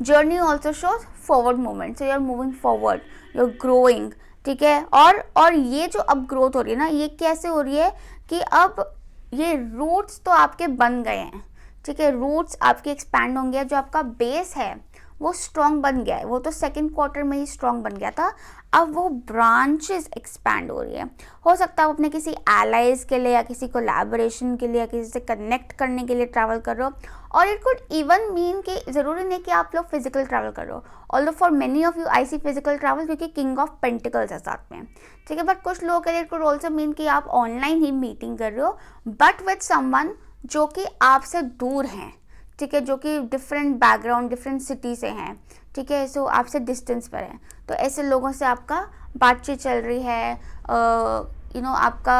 journey also shows forward movement, so you are moving forward, you are growing, ठीक है, और ये जो अब ग्रोथ हो रही है ना, ये कैसे हो रही है कि अब ये रूट्स तो आपके बन गए हैं, ठीक है, रूट्स आपके एक्सपैंड होंगे, जो आपका बेस है वो स्ट्रॉन्ग बन गया है, वो तो सेकंड क्वार्टर में ही स्ट्रॉन्ग बन गया था, अब वो ब्रांचेस एक्सपैंड हो रही है। हो सकता है आप अपने किसी एलाइज के लिए या किसी कोलैबोरेशन के लिए या किसी से कनेक्ट करने के लिए ट्रैवल कर रहे हो, और इट कुड इवन मीन कि ज़रूरी नहीं कि आप लोग फिजिकल ट्रैवल कर रहे हो, although for many of you I see physical travel, क्योंकि किंग ऑफ पेंटिकल्स है साथ में, ठीक है। बट कुछ लोगों के लिए इट कुड ऑल्सो मीन कि आप ऑनलाइन ही मीटिंग कर रहे हो बट विद समवन जो कि आपसे दूर हैं, ठीक है, जो कि डिफरेंट बैकग्राउंड डिफरेंट सिटी से हैं, ठीक है, सो आपसे डिस्टेंस पर हैं, तो ऐसे लोगों से आपका बातचीत चल रही है, आपका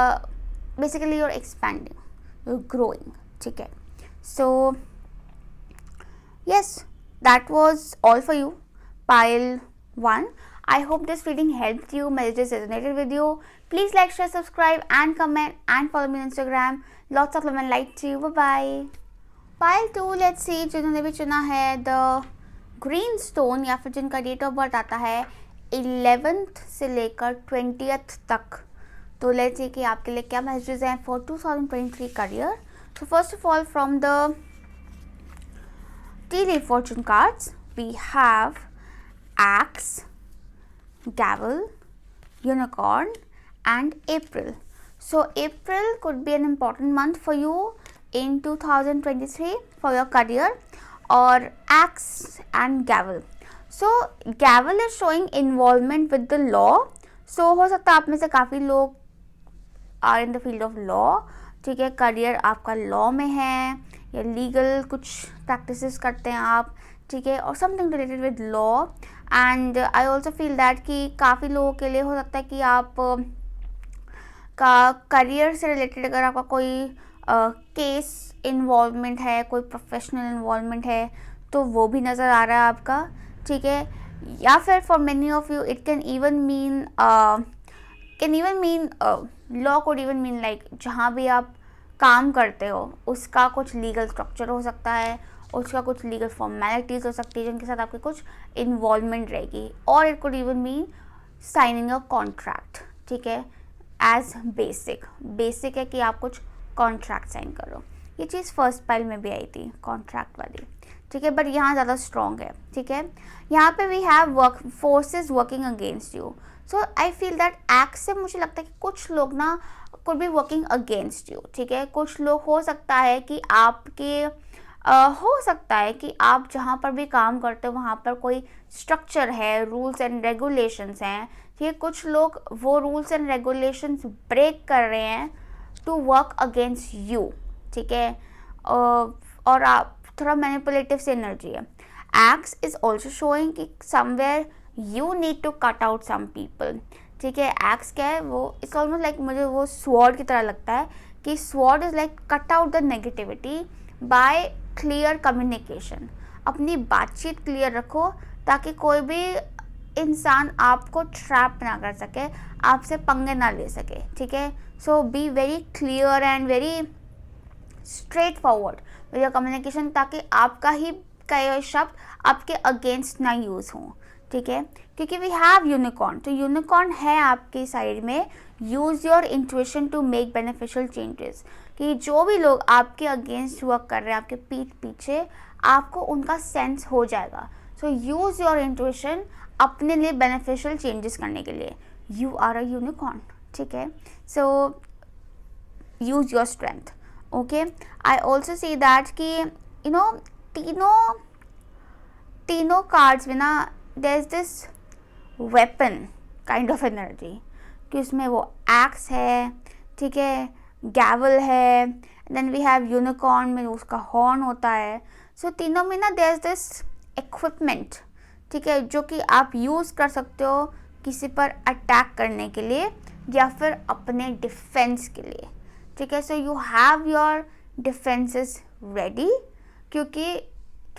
basically you're expanding, you're growing, ठीक है। So yes, that was all for you, pile 1. I hope this reading helped you, messages resonated with you. Please like, share, subscribe and comment and follow me on Instagram. Lots of love and light to you. Bye-bye. Pile 2, let's see जिन्होंने भी चुना है the green stone या फिर जिनका date of birth आता है 11th से लेकर 20th तक, तो लेट्स सी कि आपके लिए क्या मैसेजेस हैं for 2023 career. So first of all, from the tea leaf fortune cards, we have Axe, Gavel, Unicorn and April. So April could be an important month for you in 2023 for your career, or Axe and Gavel. So Gavel is showing involvement with the law. So हो सकता है आप में से काफ़ी लोग are in the field of law, ठीक है, करियर आपका लॉ में है या लीगल कुछ प्रैक्टिसेस करते हैं आप, ठीक है, और something related with law. And I also feel that कि काफ़ी लोगों के लिए हो सकता है कि आप का करियर से रिलेटेड अगर आपका कोई केस इन्वॉल्वमेंट है, कोई प्रोफेशनल इन्वॉल्वमेंट है, तो वो भी नज़र आ रहा है आपका, ठीक है। या फिर for many of you it can even mean law code even mean like जहाँ भी आप काम करते हो उसका कुछ लीगल स्ट्रक्चर हो सकता है, उसका कुछ लीगल फॉर्मेलिटीज़ हो सकती है जिनके साथ आपकी कुछ इन्वॉल्वमेंट रहेगी, और it could even mean signing a contract, ठीक है, एज बेसिक है कि आप कुछ कॉन्ट्रैक्ट साइन करो। ये चीज़ फर्स्ट पाइल में भी आई थी कॉन्ट्रैक्ट वाली, ठीक है, बट यहाँ ज़्यादा स्ट्रॉन्ग है, ठीक है। यहाँ पे we have forces working against you. So I feel that act से मुझे लगता है कि कुछ लोग ना could be working against you, ठीक है। कुछ लोग हो सकता है कि आपके हो सकता है कि आप जहाँ पर भी काम करते हो वहाँ पर कोई स्ट्रक्चर है, रूल्स एंड रेगुलेशंस हैं, ठीक है। कुछ लोग वो रूल्स एंड रेगुलेशंस ब्रेक कर रहे हैं टू वर्क अगेंस्ट यू, ठीक है, और आप थोड़ा मैनिपुलेटिव से एनर्जी है। एक्स इज ऑल्सो शोइंग कि somewhere you need to cut out some people, ठीक है। एक्स क्या है, वो इट्स ऑलमोस्ट लाइक मुझे वो स्वॉर्ड की तरह लगता है कि sword is like cut out the negativity by clear communication. अपनी बातचीत क्लियर रखो ताकि कोई भी इंसान आपको ट्रैप ना कर सके, आपसे पंगे ना ले सके, ठीक है। So be very clear and very straightforward with your communication, ताकि आपका ही कई शब्द आपके अगेंस्ट ना यूज़ हों, ठीक है। क्योंकि वी हैव यूनिकॉर्न, तो यूनिकॉर्न है आपके साइड में। Use your intuition to make beneficial changes, कि जो भी लोग आपके अगेंस्ट वर्क कर रहे हैं आपके पीठ पीछे, आपको उनका सेंस हो जाएगा। सो यूज़ योर इंट्यूशन अपने लिए बेनिफिशियल चेंजेस करने के लिए। यू आर अ यूनिकॉर्न, ठीक है। So use your strength, okay. I also see that कि यू नो तीनों कार्ड्स में ना there is this weapon kind of energy, कि उसमें वो एक्स है, ठीक है, गैवल है, देन वी हैव यूनिकॉर्न में उसका हॉर्न होता है। सो तीनों में ना देयर इज दिस इक्विपमेंट, ठीक है, जो कि आप यूज़ कर सकते हो किसी पर अटैक करने के लिए या फिर अपने डिफेंस के लिए, ठीक है। So you have your defences ready, क्योंकि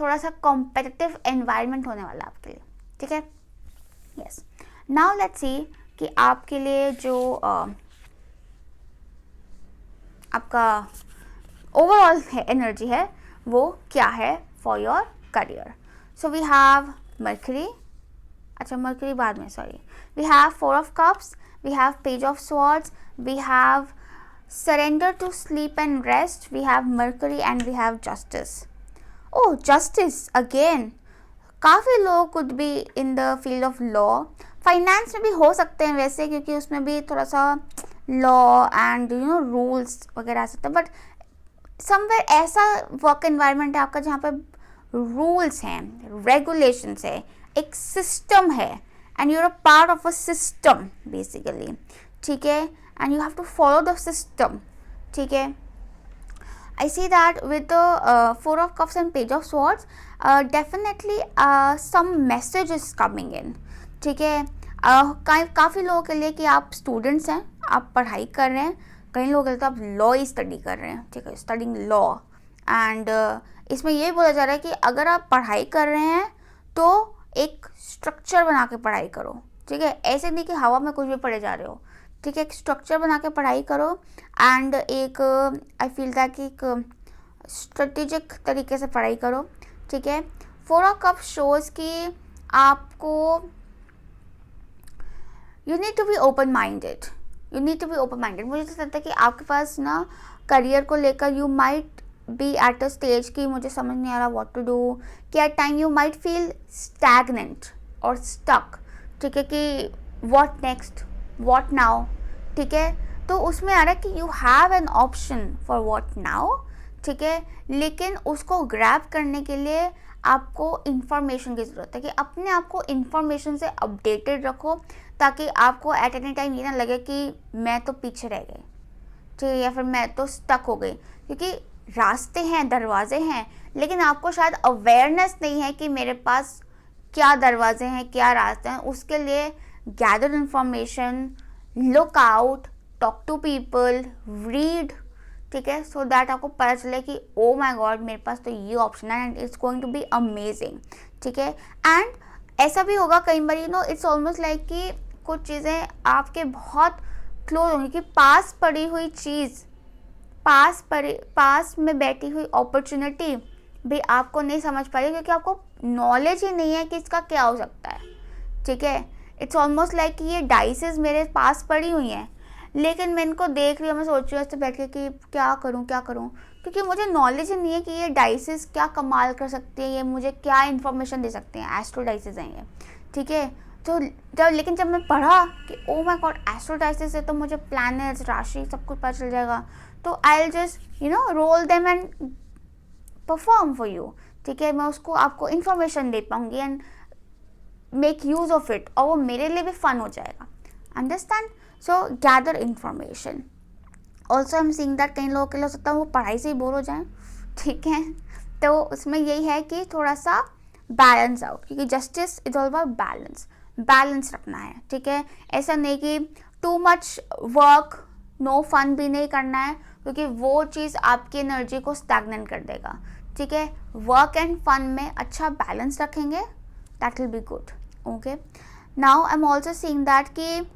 थोड़ा सा कॉम्पिटिटिव एनवायरनमेंट होने वाला है आपके लिए, ठीक है। यस, नाउ लेट्स सी कि आपके लिए जो आपका ओवरऑल एनर्जी है वो क्या है for your career. So we have Mercury, अच्छा मर्करी बाद में, sorry, we have 4 of cups, we have page of swords, we have surrender to sleep and rest, we have Mercury and we have justice. Oh, justice again. काफ़ी लोग could be in the field of law, finance में भी हो सकते हैं वैसे, क्योंकि उसमें भी थोड़ा सा लॉ एंड रूल्स वगैरह आ सकते हैं, बट समवेयर ऐसा वर्क एनवायरनमेंट है आपका जहाँ पे रूल्स हैं, रेगुलेशंस है, एक सिस्टम है, and you are a part of a system basically, ठीक है, and you have to follow the system, ठीक है. I see that with the Four of Cups and Page of Swords, definitely some message is coming in, ठीक है. काफ़ी लोगों के लिए कि आप स्टूडेंट्स हैं, आप पढ़ाई कर रहे हैं, कई लोगों के लिए तो आप लॉ ही स्टडी कर रहे हैं, ठीक है, स्टडिंग लॉ. एंड इसमें ये बोला जा रहा है कि अगर आप पढ़ाई कर रहे हैं तो एक स्ट्रक्चर बना के पढ़ाई करो, ठीक है, ऐसे नहीं कि हवा में कुछ भी पढ़े जा रहे हो, ठीक है, एक स्ट्रक्चर बना के पढ़ाई करो. एंड एक आई फील दैट कि एक स्ट्रेटेजिक तरीके से पढ़ाई करो, ठीक है. फोर ऑफ कप शोज कि आपको you need to be open minded, मुझे तो लगता है कि आपके पास ना करियर को लेकर you might be at a stage कि मुझे समझ नहीं आ रहा व्हाट टू डू, कि at time you might feel stagnant और स्टक, ठीक है, कि व्हाट नेक्स्ट, व्हाट नाउ, ठीक है. तो उसमें आ रहा है कि you have an option for what now, ठीक है, लेकिन उसको ग्रैब करने के लिए आपको इंफॉर्मेशन की ज़रूरत है, कि अपने आप को इंफॉर्मेशन से अपडेटेड रखो, ताकि आपको एट एनी टाइम ये ना लगे कि मैं तो पीछे रह गई, ठीक है, या फिर मैं तो स्टक हो गई, क्योंकि रास्ते हैं, दरवाजे हैं, लेकिन आपको शायद अवेयरनेस नहीं है कि मेरे पास क्या दरवाजे हैं, क्या रास्ते हैं. उसके लिए gather information, look out, talk to people, read, ठीक है, सो दैट आपको पता चले कि ओ माय गॉड मेरे पास तो ये ऑप्शन है and it's going to be amazing, ठीक है. एंड ऐसा भी होगा कई बार इट्स ऑलमोस्ट लाइक कि कुछ चीज़ें आपके बहुत क्लोज होंगी, कि पास पड़ी हुई चीज़, पास में बैठी हुई अपॉर्चुनिटी भी आपको नहीं समझ पाएगी, क्योंकि आपको नॉलेज ही नहीं है कि इसका क्या हो सकता है, ठीक है. इट्स ऑलमोस्ट लाइक कि ये डाइसेस मेरे पास पड़ी हुई हैं, लेकिन मैं इनको देख रही हूँ, मैं सोच रही हूँ ऐसे बैठ के कि क्या करूँ, क्योंकि मुझे नॉलेज ही नहीं है कि ये डाइसेस क्या कमाल कर सकती है, ये मुझे क्या इन्फॉर्मेशन दे सकते हैं. एस्ट्रो डाइसेस हैं ये, ठीक है. तो लेकिन जब मैं पढ़ा कि oh my God astro dices से तो मुझे प्लैनेट्स, राशि सब कुछ पता चल जाएगा, तो I will just roll them and perform for you, ठीक है. मैं उसको आपको इन्फॉर्मेशन दे पाऊँगी and make use of it, और वो मेरे लिए भी फन हो जाएगा. Understand. So gather information. Also I am seeing that कई लोगों के लिए हो सकता है वो पढ़ाई से ही बोर हो जाएं, ठीक है, तो उसमें यही है कि थोड़ा सा बैलेंस आउट, क्योंकि justice is all about balance रखना है, ठीक है. ऐसा नहीं कि too much work no fun भी नहीं करना है, क्योंकि वो चीज़ आपकी एनर्जी को स्टैग्नेंट कर देगा, ठीक है. वर्क एंड फन में अच्छा बैलेंस रखेंगे, that will be good. Okay. Now I am also seeing that कि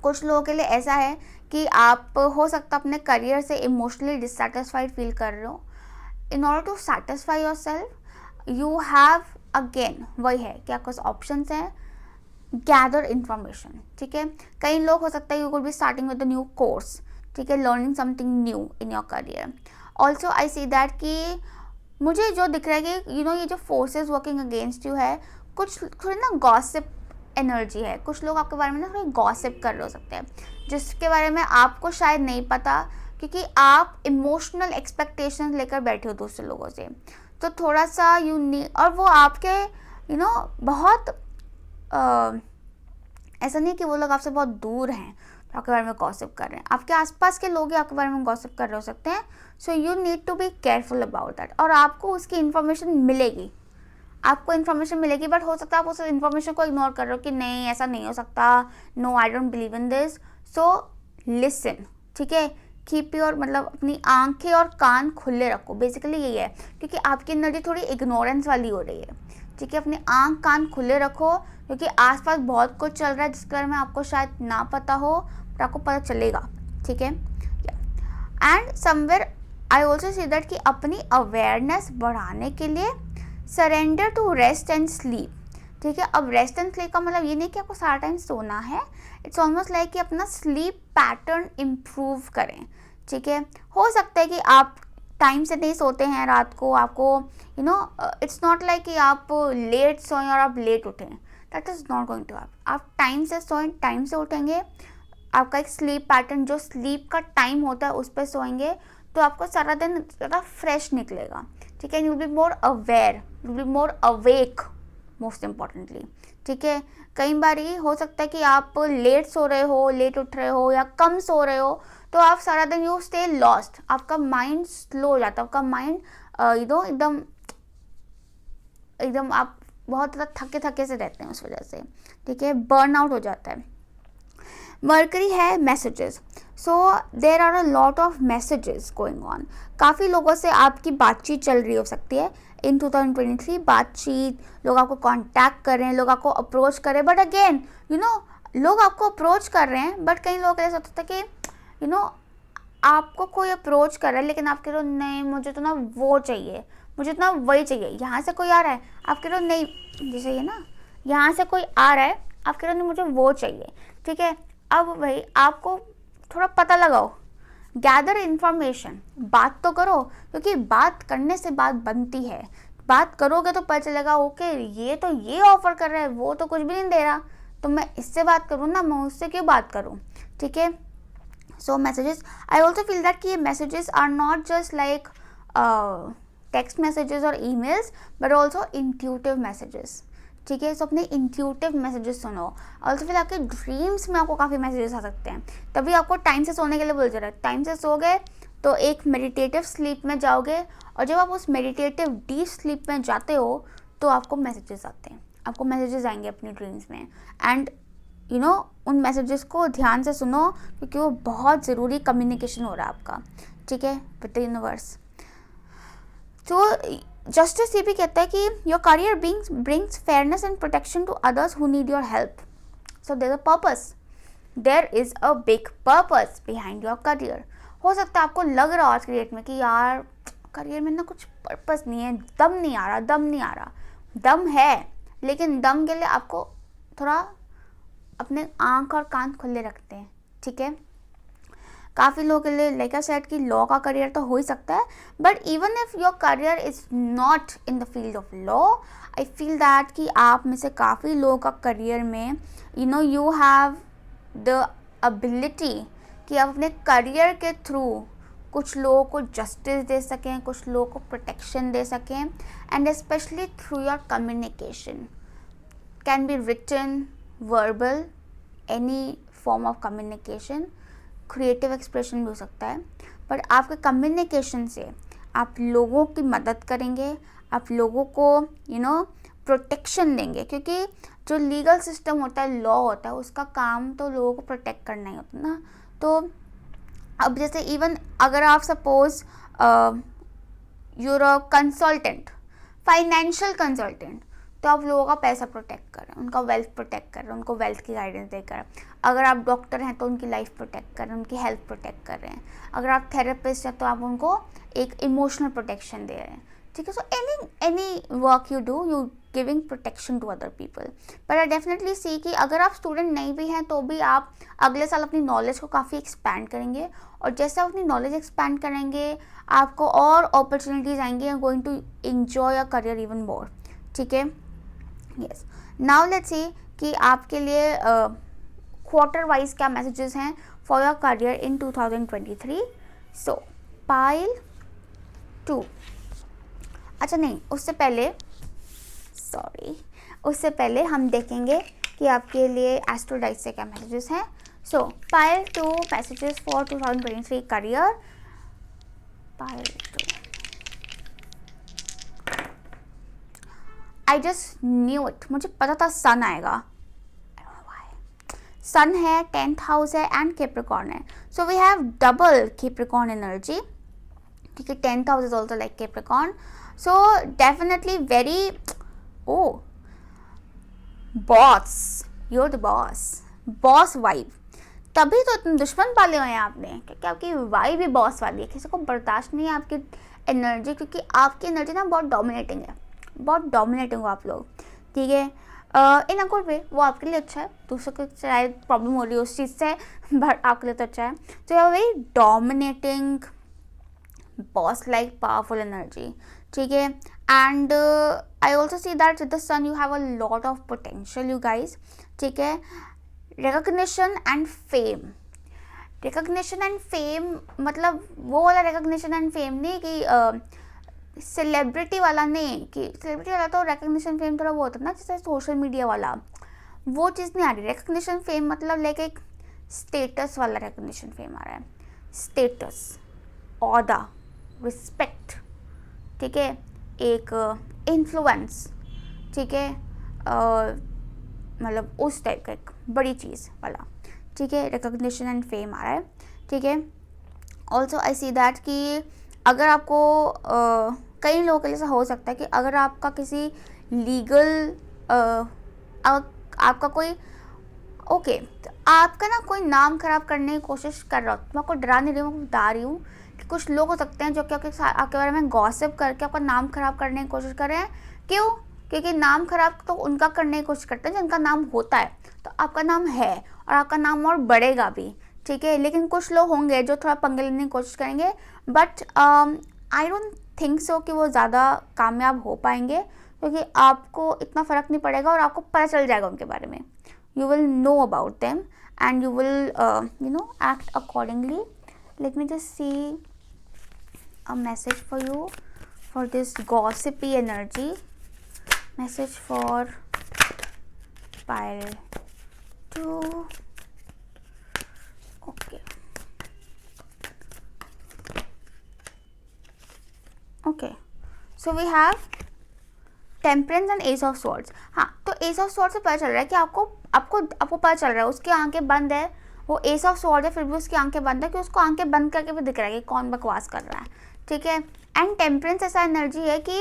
कुछ लोगों के लिए ऐसा है कि आप हो सकता है अपने करियर से इमोशनली डिससेटिस्फाइड फील कर रहे हो. In order to satisfy your self you have again वही है कि आपके पास ऑप्शन हैं. गैदर इन्फॉर्मेशन, ठीक है. कई लोग हो सकता है you will be starting with a new course, ठीक है, learning something new in your career. Also I see that कि मुझे जो दिख रहा है कि ये जो फोर्सेस वर्किंग अगेंस्ट यू है, कुछ थोड़ी ना गॉसिप एनर्जी है. कुछ लोग आपके बारे में ना थोड़ी गॉसिप कर रहे हो सकते हैं, जिसके बारे में आपको शायद नहीं पता, क्योंकि आप इमोशनल एक्सपेक्टेशंस लेकर बैठे हो दूसरे लोगों से. तो थोड़ा सा और वो आपके बहुत ऐसा नहीं कि वो लोग आपसे बहुत दूर हैं तो आपके बारे में गॉसिप कर रहे हैं, आपके आसपास के लोग ही आपके बारे में गॉसिप कर रहे हो सकते हैं. So you need to be careful about that. और आपको उसकी इन्फॉर्मेशन मिलेगी, बट हो सकता है आप उस इन्फॉर्मेशन को इग्नोर कर रहे हो कि नहीं ऐसा नहीं हो सकता, no I don't believe in this. So listen, ठीक है. कीप योर अपनी आंखें और कान खुले रखो, बेसिकली यही है, क्योंकि आपकी एनर्जी थोड़ी इग्नोरेंस वाली हो रही है, ठीक है. अपने आंख कान खुले रखो, क्योंकि आसपास बहुत कुछ चल रहा है जिसके बारे में आपको शायद ना पता हो, पर आपको पता चलेगा, ठीक है. And somewhere I also see that कि अपनी अवेयरनेस बढ़ाने के लिए surrender to rest and sleep, ठीक है. अब रेस्ट एंड स्लीप का मतलब ये नहीं कि आपको सारा टाइम सोना है, इट्स ऑलमोस्ट लाइक कि अपना स्लीप पैटर्न इम्प्रूव करें, ठीक है. हो सकता है कि आप टाइम से नहीं सोते हैं रात को, आपको इट्स नॉट लाइक कि आप लेट सोएं और आप लेट उठें, that is not going to happen. आप टाइम से सोएं, टाइम से उठेंगे, आपका एक स्लीप पैटर्न, जो स्लीप का टाइम होता है उस पर सोएंगे, तो आपको सारा दिन ज़्यादा फ्रेश निकलेगा, ठीक है। You will be more aware, you will be more awake, most importantly, ठीक है। कई बार ये हो सकता है कि आप लेट सो रहे हो, लेट उठ रहे हो या कम सो रहे हो, तो आप सारा दिन यू स्टे लॉस्ट, आपका माइंड स्लो हो जाता है, आपका माइंड एकदम आप बहुत ज़्यादा थके थके से रहते हैं उस वजह से, ठीक है, बर्न आउट हो जाता है। मरकरी है messages, so there are a lot of messages going on. काफ़ी लोगों से आपकी बातचीत चल रही हो सकती है इन 2023, बातचीत, लोग आपको कांटेक्ट कर रहे हैं, लोग आपको अप्रोच कर रहे हैं, बट अगेन लोग आपको अप्रोच कर रहे हैं, बट कई लोग ऐसा होता है कि आपको कोई अप्रोच कर रहा है, लेकिन आप कह रहे हो नहीं मुझे तो ना वो चाहिए, मुझे तो ना वही चाहिए। यहाँ से कोई आ रहा है, आप कह रहे हो नहीं, जैसे ये ना, यहाँ से कोई आ रहा है, आप कह रहे हो नहीं मुझे वो चाहिए, ठीक है। अब भाई आपको थोड़ा पता लगाओ, गैदर इन्फॉर्मेशन, बात तो करो, क्योंकि बात करने से बात बनती है। बात करोगे तो पता चलेगा ओके ये तो ये ऑफर कर रहा है, वो तो कुछ भी नहीं दे रहा, तो मैं इससे बात करूँ ना, मैं उससे क्यों बात करूँ, ठीक है। So messages, I also feel that कि ये messages are not just like text messages और emails, but also intuitive messages, ठीक है। सो अपने इंट्यूटिव मैसेजेस सुनो। ऑल्सो फिर आपके ड्रीम्स में आपको काफ़ी मैसेजेस आ सकते हैं, तभी आपको टाइम से सोने के लिए बोल जा रहा है। टाइम से सो गए तो एक मेडिटेटिव स्लीप में जाओगे, और जब आप उस मेडिटेटिव डीप स्लीप में जाते हो तो आपको मैसेजेस आते हैं, आपको मैसेजेस आएंगे अपनी ड्रीम्स में। एंड उन मैसेजेस को ध्यान से सुनो, क्योंकि वो बहुत ज़रूरी कम्युनिकेशन हो रहा है आपका, ठीक है, विद द यूनिवर्स। तो जस्टिस ये भी कहता है कि your career brings fairness and protection to others who need your help, so there is a purpose, there is a big purpose behind your career. हो सकता है आपको लग रहा हो आज की डेट में कि यार करियर में ना कुछ पर्पस नहीं है, दम नहीं आ रहा। दम है, लेकिन दम के लिए आपको थोड़ा अपने आँख और कान खुले रखते हैं, ठीक है। काफ़ी लोगों के लिए लाइक आई सेड कि लॉ का करियर तो हो ही सकता है, but even if your career is not in the field of law, I feel that कि आप में से काफ़ी लोगों का करियर में यू हैव द एबिलिटी कि आप अपने करियर के थ्रू कुछ लोगों को जस्टिस दे सकें, कुछ लोगों को प्रोटेक्शन दे सकें, and specially through your communication, can be written, verbal, any form of communication, creative expression भी हो सकता है, बट आपके कम्युनिकेशन से आप लोगों की मदद करेंगे, आप लोगों को प्रोटेक्शन देंगे, क्योंकि जो लीगल सिस्टम होता है, लॉ होता है, उसका काम तो लोगों को प्रोटेक्ट करना ही होता है ना। तो अब जैसे इवन अगर आप suppose you're a consultant, financial consultant, तो आप लोगों का पैसा प्रोटेक्ट कर रहे हैं, उनका वेल्थ प्रोटेक्ट कर रहे हैं, उनको वेल्थ की गाइडेंस देकर। अगर आप डॉक्टर हैं तो उनकी लाइफ प्रोटेक्ट कर रहे हैं, उनकी हेल्थ प्रोटेक्ट कर रहे हैं। अगर आप थेरेपिस्ट हैं तो आप उनको एक इमोशनल प्रोटेक्शन दे रहे हैं, ठीक है। So any work you do, you giving protection to other people. पर आई डेफिनेटली सी कि अगर आप स्टूडेंट नहीं भी हैं तो भी आप अगले साल अपनी नॉलेज को काफ़ी एक्सपैंड करेंगे, और जैसे आप अपनी नॉलेज एक्सपैंड करेंगे आपको और अपॉर्चुनिटीज़ आएंगी, and going to enjoy your career even more, ठीक है। यस, नाउ लेट्स सी कि आपके लिए क्वार्टर वाइज क्या मैसेजेस हैं for your career in 2023। So pile 2, अच्छा नहीं, उससे पहले हम देखेंगे कि आपके लिए एस्ट्रोडाइट से क्या मैसेजेस हैं। सो pile 2 messages for 2023 career. Pile 2, I just knew it, मुझे पता था सन आएगा, सन है, 10th हाउस है एंड कैप्रिकॉर्न है, so we have double Capricorn energy, ठीक है। 10th house is also like Capricorn, so definitely very boss, you're the boss vibe. तभी तो इतने दुश्मन पाले हुए हैं आपने, क्योंकि आपकी वाइब भी बॉस वाली है, किसी को बर्दाश्त नहीं है आपकी एनर्जी, क्योंकि आपकी एनर्जी ना बहुत डोमिनेटिंग है, बहुत डोमिनेटिंग हो आप लोग, ठीक है। इन अ गुड वे, वो आपके लिए अच्छा है, दूसरों को शायद प्रॉब्लम हो रही है उस चीज़ से, बट आपके लिए तो अच्छा है। तो you are very dominating, boss like powerful energy, ठीक है। And I also see that with the sun you have a lot of potential you guys, ठीक है। Recognition and fame, recognition and fame मतलब वो वाला रिकग्निशन एंड फेम नहीं कि celebrity वाला नहीं, कि सेलिब्रिटी वाला तो रिकग्निशन फेम थोड़ा वो होता है ना जैसे सोशल मीडिया वाला, वो चीज़ नहीं आ रही। रिकग्निशन फेम मतलब लाइक एक स्टेटस वाला रिकग्निशन फेम आ रहा है, स्टेटस, औहदा, रिस्पेक्ट, ठीक है, एक इन्फ्लुएंस, ठीक है, मतलब उस टाइप का एक बड़ी चीज़ वाला, ठीक है, रिकग्निशन एंड फेम आ रहा है, ठीक है। ऑल्सो आई सी दैट कि अगर आपको कई लोगों के लिए ऐसा हो सकता है कि अगर आपका किसी लीगल आपका कोई ओके तो आपका ना कोई नाम खराब करने की कोशिश कर रहा हो, मैं आपको डरा नहीं रही हूँ, मैं बता रही हूँ कि कुछ लोग हो सकते हैं जो कि आपके बारे में गॉसिप करके आपका नाम खराब करने की कोशिश कर रहे हैं। क्यों? क्योंकि नाम खराब तो उनका करने की कोशिश करते हैं जिनका नाम होता है, तो आपका नाम है और आपका नाम और बढ़ेगा भी, ठीक है। लेकिन कुछ लोग होंगे जो थोड़ा पंगे लेने की कोशिश करेंगे, but I don't think so कि वो ज़्यादा कामयाब हो पाएंगे, क्योंकि आपको इतना फ़र्क नहीं पड़ेगा और आपको पता चल जाएगा उनके बारे में। You will know about them and you will act accordingly. Let me just see a message for you for this gossipy energy. Message for pile 2. Okay, so we have temperance and S of swords. हाँ, तो S of sword से पता चल रहा है कि आपको पता चल रहा है उसकी आंखें बंद है, वो एस ऑफ स्वॉर्ड है फिर भी उसकी आंखें बंद है, कि उसको आंखें बंद करके भी दिख रहा है कि कौन बकवास कर रहा है, ठीक है। एंड टेम्परेंस ऐसा एनर्जी है कि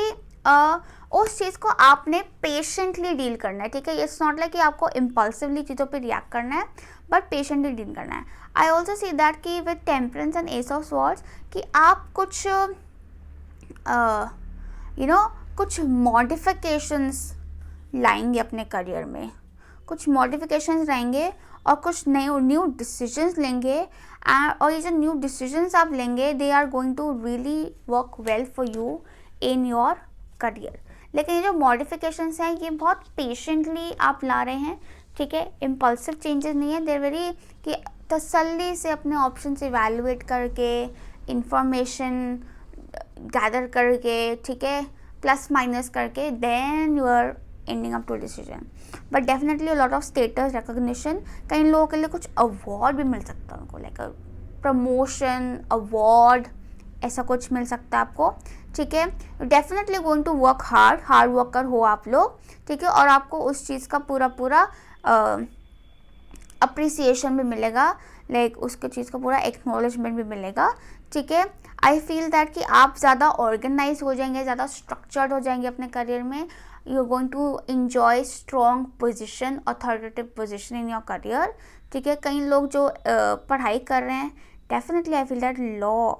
उस चीज़ को आपने पेशेंटली डील करना है, ठीक है। इट्स नॉट लाइक कि आपको इम्पल्सिवली चीज़ों पे रिएक्ट करना है, बट पेशेंटली डील करना है। आई ऑल्सो सी दैट कि with temperance and S of swords कि आप कुछ कुछ मॉडिफिकेशंस लाएंगे अपने करियर में, कुछ मॉडिफिकेशंस रहेंगे और कुछ न्यू डिसीजंस लेंगे। और ये जो न्यू डिसीजंस आप लेंगे they are going to really work well for you in your career. लेकिन ये जो मॉडिफिकेशंस हैं ये बहुत पेशेंटली आप ला रहे हैं, ठीक है। इम्पल्सिव चेंजेस नहीं है, देर वेरी कि तसल्ली से अपने ऑप्शंस इवैल्यूएट करके, इंफॉर्मेशन गैदर करके, ठीक है, प्लस माइनस करके, then you are ending up to decision. But definitely lot of status, recognition, कई लोगों के लिए कुछ अवार्ड भी मिल सकता है उनको, लाइक प्रमोशन, अवार्ड, ऐसा कुछ मिल सकता है आपको, ठीक है। Definitely going to work hard worker हो आप लोग, ठीक है, और आपको उस चीज़ का पूरा अप्रिसिएशन भी मिलेगा, लाइक उसके चीज़ का पूरा एक्नॉलेजमेंट भी मिलेगा, ठीक है। आई फील दैट कि आप ज़्यादा ऑर्गेनाइज हो जाएंगे, ज़्यादा स्ट्रक्चर्ड हो जाएंगे अपने करियर में। You are going to enjoy strong position, authoritative position in your career, ठीक है। कई लोग जो पढ़ाई कर रहे हैं, definitely I feel that law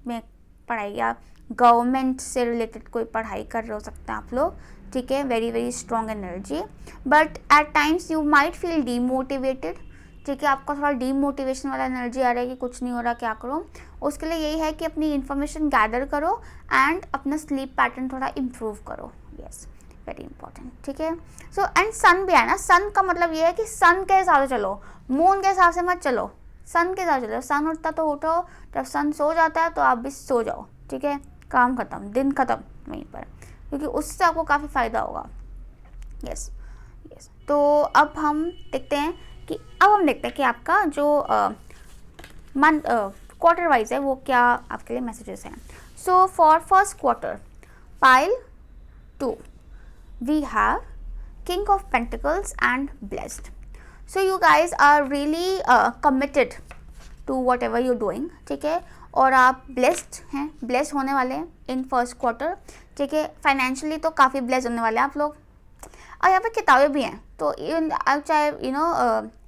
में पढ़ाई या गवर्नमेंट से रिलेटेड कोई पढ़ाई कर रहे हो सकते हैं आप लोग, ठीक है। Very very strong energy, but at times you might feel demotivated, ठीक है। आपका थोड़ा डीमोटिवेशन वाला एनर्जी आ रहा है कि कुछ नहीं हो रहा, क्या करो। उसके लिए यही है कि अपनी इन्फॉर्मेशन गैदर करो एंड अपना स्लीप पैटर्न थोड़ा इम्प्रूव करो, यस, वेरी इंपॉर्टेंट, ठीक है। सो एंड सन भी है ना, सन का मतलब ये है कि सन के हिसाब से चलो, मून के हिसाब से मत चलो, सन के हिसाब से चलो। सन उठता तो उठो, जब सन सो जाता है तो आप भी सो जाओ, ठीक है। काम खत्म, दिन खत्म वहीं पर, क्योंकि उससे आपको काफ़ी फ़ायदा होगा, यस। तो अब हम देखते हैं कि आपका जो मंथ क्वार्टर वाइज है वो क्या आपके लिए मैसेजेस हैं। So for first quarter pile 2 we have king of pentacles and blessed. So you guys are really committed to whatever you doing, ठीक है। और आप ब्लेस्ड हैं, ब्लेस्ड होने वाले हैं इन फर्स्ट क्वार्टर, ठीक है। फाइनेंशियली तो काफ़ी ब्लेस्ड होने वाले हैं आप लोग। और यहाँ पे किताबें भी हैं, तो आप चाहे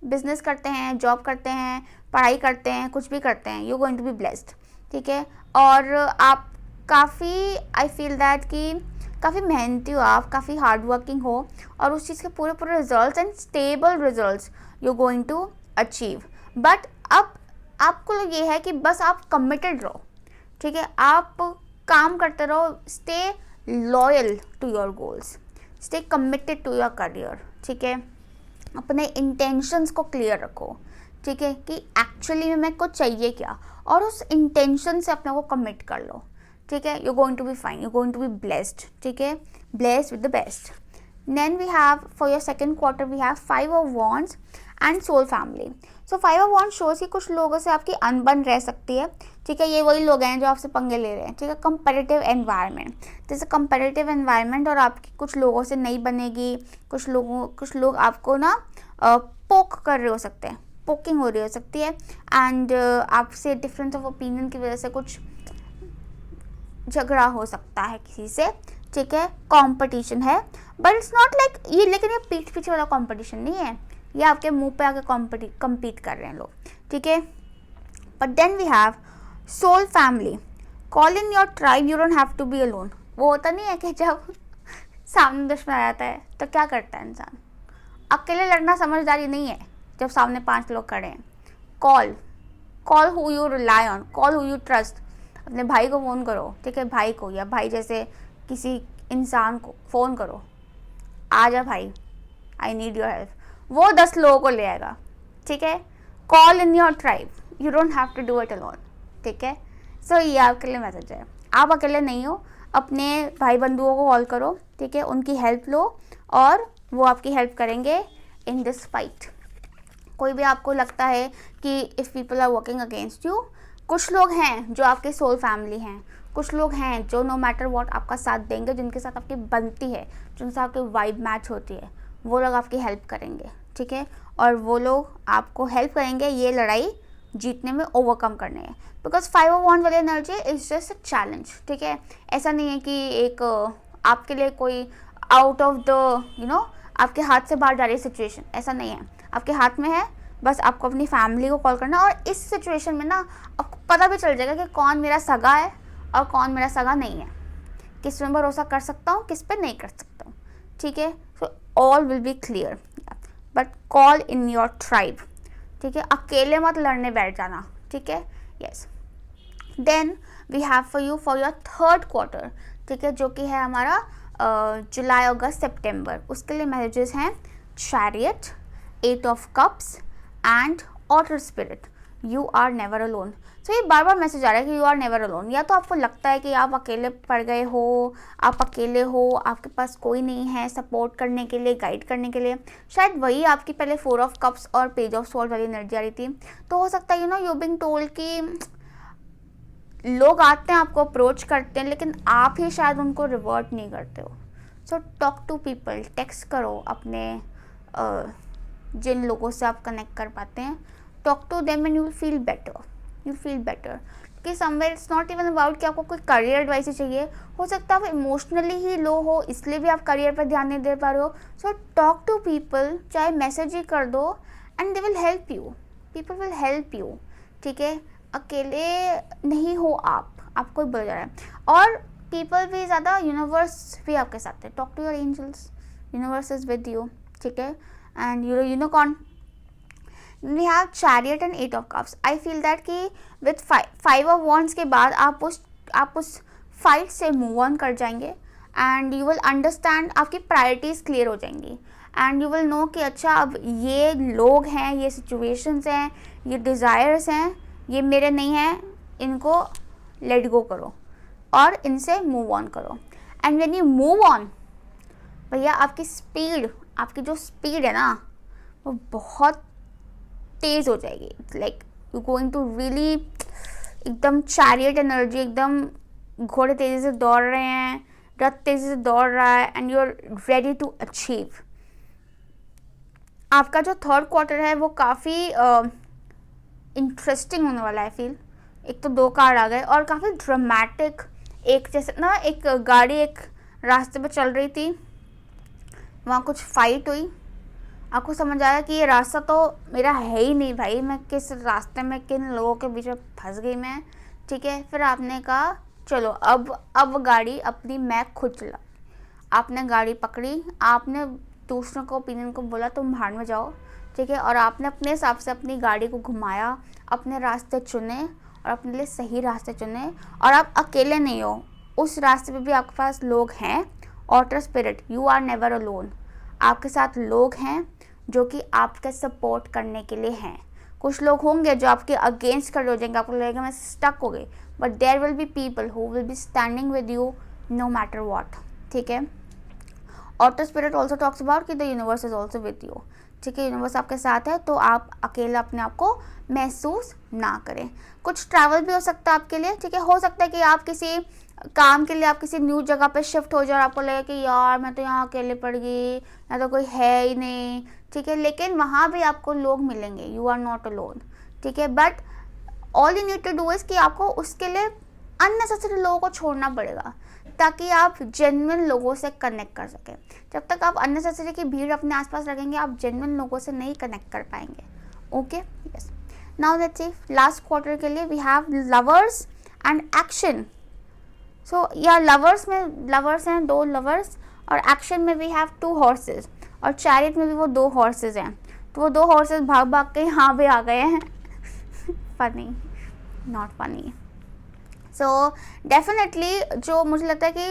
बिजनेस करते हैं, जॉब करते हैं, पढ़ाई करते हैं, कुछ भी करते हैं, you going to be blessed, ठीक है। और आप काफ़ी आई फील दैट कि काफ़ी मेहनती हो, आप काफ़ी हार्ड वर्किंग हो, और उस चीज़ के पूरे results and stable results you going to achieve. But अब आपको ये है कि बस आप कमिटेड रहो, ठीक है, आप काम करते रहो, stay loyal to your goals, stay committed to your career, ठीक है, अपने इंटेंशंस को क्लियर रखो, ठीक है, कि एक्चुअली में मेरे को चाहिए क्या, और उस इंटेंशन से अपने को कमिट कर लो, ठीक है। You going to be fine, you going to be blessed, ठीक है, blessed with the best. Then we have for your second quarter we have 5 of wands and soul family. So 5 of wands shows कि कुछ लोगों से आपकी अनबन रह सकती है, ठीक है, ये वही लोग हैं जो आपसे पंगे ले रहे हैं, ठीक है। कंपेरेटिव एनवायरनमेंट, जैसे कंपेरेटिव एनवायरनमेंट और आपकी कुछ लोगों से नहीं बनेगी, कुछ लोग आपको ना पोक कर रहे हो सकते हैं, पोकिंग हो रही हो सकती है, एंड आपसे डिफरेंस ऑफ ओपिनियन की वजह से कुछ झगड़ा हो सकता है किसी से, ठीक है। कंपटीशन है, बट इट्स नॉट लाइक ये, लेकिन ये पीठ पीछे वाला कंपटीशन नहीं है, ये आपके मुंह पे आके कम्पीट कर रहे हैं लोग, ठीक है। But then we have soul family, call in your tribe, you don't have to be alone. वो होता नहीं है कि जब सामने दुश्मन आ जाता है तो क्या करता है इंसान, अकेले लड़ना समझदारी नहीं है जब सामने 5 लोग खड़े हैं। Call who you rely on, call who you trust, अपने भाई को फ़ोन करो, ठीक है, भाई को, या भाई जैसे किसी इंसान को फ़ोन करो, आ जा भाई, आई नीड योर हेल्प, वो 10 लोगों को ले आएगा, ठीक है। Call in your tribe, you don't have to do it alone, ठीक है। सो ये आपके लिए मैसेज है, आप अकेले नहीं हो, अपने भाई बंधुओं को कॉल करो, ठीक है, उनकी हेल्प लो और वो आपकी हेल्प करेंगे इन दिस फाइट। कोई भी आपको लगता है कि if people are working against you, कुछ लोग हैं जो आपके सोल फैमिली हैं, कुछ लोग हैं जो नो मैटर व्हाट आपका साथ देंगे, जिनके साथ आपकी बनती है, जिनके साथ आपकी वाइब मैच होती है, वो लोग आपकी हेल्प करेंगे, ठीक है, और वो लोग आपको हेल्प करेंगे ये लड़ाई जीतने में, ओवरकम करने में। बिकॉज 5 ऑफ वॉन्ड्स वाली energy is just a challenge, ठीक है। ऐसा नहीं है कि एक आपके लिए कोई आउट ऑफ द आपके हाथ से बाहर जा रही सिचुएशन, ऐसा नहीं है, आपके हाथ में है, बस आपको अपनी फैमिली को कॉल करना। और इस सिचुएशन में ना आपको पता भी चल जाएगा कि कौन मेरा सगा है और कौन मेरा सगा नहीं है, किस पे भरोसा कर सकता हूँ, किस पे नहीं कर सकता हूँ, ठीक है। So all will be clear, but call in your tribe, ठीक है, अकेले मत लड़ने बैठ जाना, ठीक है, yes. Then we have for you for your third quarter, ठीक है, जो कि है हमारा जुलाई अगस्त सितंबर, उसके लिए मैसेजेस हैं chariot, 8 of cups and otter spirit, you are never alone. So ये बार बार मैसेज आ रहा है कि यू आर नेवर अलोन। या तो आपको लगता है कि आप अकेले पड़ गए हो, आप अकेले हो, आपके पास कोई नहीं है सपोर्ट करने के लिए, गाइड करने के लिए, शायद वही आपकी पहले 4 ऑफ कप्स और पेज ऑफ स्वॉर्ड वाली एनर्जी आ रही थी। तो हो सकता है यू बीइंग टोल्ड कि लोग आते हैं, आपको अप्रोच करते हैं, लेकिन आप ही शायद उनको रिवर्ट नहीं करते हो। So talk to people, text करो अपने जिन लोगों से आप कनेक्ट कर पाते हैं, talk to them and you will feel better, you feel better. कि somewhere it's not even about कि आपको कोई करियर एडवाइस ही चाहिए, हो सकता है आप इमोशनली ही लो हो, इसलिए भी आप करियर पर ध्यान नहीं दे पा रहे हो। सो टॉक टू पीपल, चाहे मैसेज ही कर दो, and they will help you, people will help you, ठीक है। अकेले नहीं हो आप कोई बोल जा रहा है, और पीपल भी ज़्यादा, यूनिवर्स भी आपके साथ है। Talk to your angels, universe is with you, ठीक है। एंड यू नो कौन, we have chariot and 8 of cups. I feel that कि विथ 5 ऑफ वॉन्ड्स के बाद आप उस फाइट से मूव ऑन कर जाएंगे, एंड यू विल अंडरस्टैंड, आपकी प्रायोरिटीज़ क्लियर हो जाएंगी, एंड यू विल नो कि अच्छा अब ये लोग हैं, ये सिचुएशंस हैं, ये डिज़ायर्स हैं, ये मेरे नहीं हैं, इनको लेट गो करो और इनसे मूव ऑन करो। And when you move on, भैया आपकी जो स्पीड है ना, वो बहुत तेज़ हो जाएगी। Like you going to really, एकदम चैरियट एनर्जी, एकदम घोड़े तेज़ी से दौड़ रहे हैं, रथ तेज़ी से दौड़ रहा है, and you are ready to achieve. आपका जो थर्ड क्वार्टर है वो काफ़ी इंटरेस्टिंग होने वाला है। फील एक तो 2 कार्ड आ गए और काफ़ी ड्रामेटिक, एक जैसे ना एक गाड़ी एक रास्ते पे चल रही थी, वहाँ कुछ फाइट हुई, आपको समझ आया कि ये रास्ता तो मेरा है ही नहीं भाई, मैं किस रास्ते में किन लोगों के बीच में फंस गई मैं, ठीक है। फिर आपने कहा चलो अब गाड़ी अपनी मैं खुद चला, आपने गाड़ी पकड़ी, आपने दूसरों को ओपिनियन को बोला तुम भाड़ में जाओ, ठीक है, और आपने अपने हिसाब से अपनी गाड़ी को घुमाया, अपने रास्ते चुने और अपने लिए सही रास्ते चुने, और आप अकेले नहीं हो, उस रास्ते पे भी आपके पास लोग हैं। Other spirit, you are never alone, आपके साथ लोग हैं जो कि आपका सपोर्ट करने के लिए हैं। कुछ लोग होंगे जो आपके अगेंस्ट खड़े हो जाएंगे, आपको लगेगा मैं स्टक हो गई, but there will be people who will be standing with you no matter what, ठीक है। Otter spirit also talks about कि the universe is also with you, ठीक है, यूनिवर्स आपके साथ है, तो आप अकेला अपने आप को महसूस ना करें। कुछ ट्रैवल भी हो सकता है आपके लिए, ठीक है, हो सकता है कि आप किसी काम के लिए आप किसी न्यू जगह पे शिफ्ट हो जाए और आपको लगे कि यार मैं तो यहाँ अकेले पड़ गई, यहाँ तो कोई है ही नहीं, ठीक है, लेकिन वहाँ भी आपको लोग मिलेंगे, यू आर नॉट अलोन, ठीक है। But all you need to do is कि आपको उसके लिए अननेसेसरी लोगों को छोड़ना पड़ेगा, ताकि आप जेन्युइन लोगों से कनेक्ट कर सकें। जब तक आप अननेसेसरी की भीड़ अपने आसपास रखेंगे, आप जेन्युइन लोगों से नहीं कनेक्ट कर पाएंगे। Okay, yes. Now let's see, last quarter के लिए we have lovers and action. So या लवर्स में लवर्स हैं, 2 लवर्स, और एक्शन में वी हैव 2 हॉर्सेस, और चैरिट में भी वो 2 हॉर्सेस हैं। तो वो 2 हॉर्सेस भाग भाग के यहाँ पे आ गए हैं। Funny, not funny. So definitely जो मुझे लगता है कि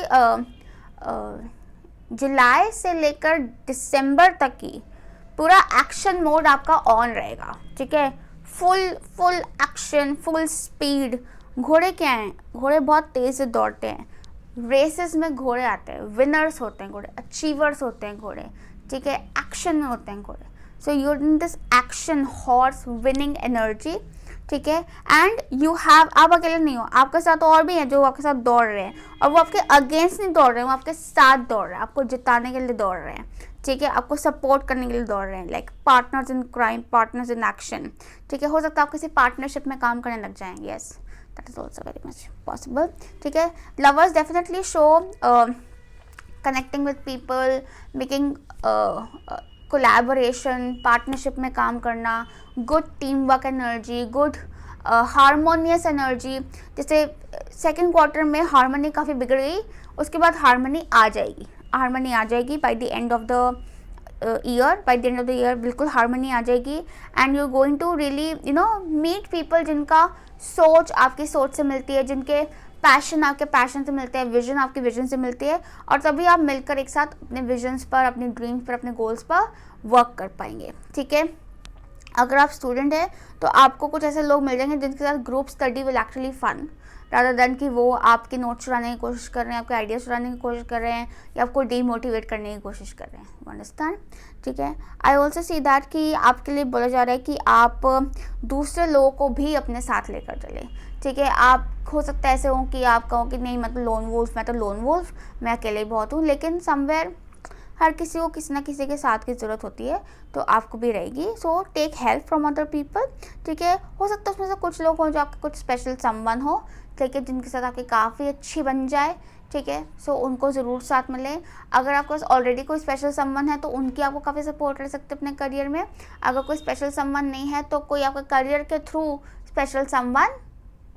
जुलाई से लेकर दिसंबर तक की पूरा एक्शन मोड आपका ऑन रहेगा, ठीक है। Full action, full speed. घोड़े क्या हैं? घोड़े बहुत तेज़ से दौड़ते हैं, रेसेस में घोड़े आते हैं, विनर्स होते हैं घोड़े, अचीवर्स होते हैं घोड़े, ठीक है, एक्शन में होते हैं घोड़े। So you in this action horse winning energy, ठीक है। एंड यू हैव, आप अकेले नहीं हो, आपके साथ और भी हैं जो आपके साथ दौड़ रहे हैं, और वो आपके अगेंस्ट नहीं दौड़ रहे हैं, वो आपके साथ दौड़ रहे हैं, आपको जिताने के लिए दौड़ रहे हैं, ठीक है, आपको सपोर्ट करने के लिए दौड़ रहे हैं, like partners in crime, partners in action, ठीक है। हो सकता है आप किसी पार्टनरशिप में काम करने लग जाएं, yes, that is also very much possible, ठीक है। Lovers definitely show connecting with people, making collaboration, partnership में काम करना, good team work energy, good harmonious energy. जैसे सेकेंड क्वार्टर में हारमोनी काफ़ी बिगड़ गई, उसके बाद हारमोनी आ जाएगी, हारमोनी आ जाएगी by the end of the year, by the end of the year बिल्कुल हारमोनी आ जाएगी। And you going to really meet people जिनका सोच आपकी सोच से मिलती है, जिनके पैशन आपके पैशन से मिलते हैं, विजन आपकी विजन से मिलती है, और तभी आप मिलकर एक साथ अपने विजन्स पर, अपने ड्रीम्स पर, अपने गोल्स पर वर्क कर पाएंगे, ठीक है। अगर आप स्टूडेंट हैं तो आपको कुछ ऐसे लोग मिल जाएंगे जिनके साथ group study will actually fun, rather than कि वो आपके नोट्स चुराने की कोशिश कर रहे हैं, आपके आइडियाज़ चुराने की कोशिश कर रहे हैं, या आपको डीमोटिवेट करने की कोशिश कर रहे हैं, यू अंडरस्टैंड, ठीक है। आई ऑल्सो सी दैट कि आपके लिए बोला जा रहा है कि आप दूसरे लोगों को भी अपने साथ लेकर चले, ठीक है। आप हो सकता है ऐसे हो कि आप कहो कि नहीं मैं तो लोन वुल्फ, मैं अकेले बहुत हूँ, लेकिन समवेयर हर किसी को किसी ना किसी के साथ की ज़रूरत होती है, तो आपको भी रहेगी। So take help from other people, ठीक है। हो सकता है उसमें से कुछ लोग हों जो आपके कुछ स्पेशल समवन हो, ठीक है, जिनके साथ आपकी काफ़ी अच्छी बन जाए, ठीक है। सो उनको ज़रूर साथ मिलें। अगर आपके पास ऑलरेडी कोई स्पेशल समवन है तो उनकी आपको काफ़ी सपोर्ट कर सकते हैं अपने करियर में। अगर कोई स्पेशल समवन नहीं है तो कोई आपके करियर के थ्रू स्पेशल समवन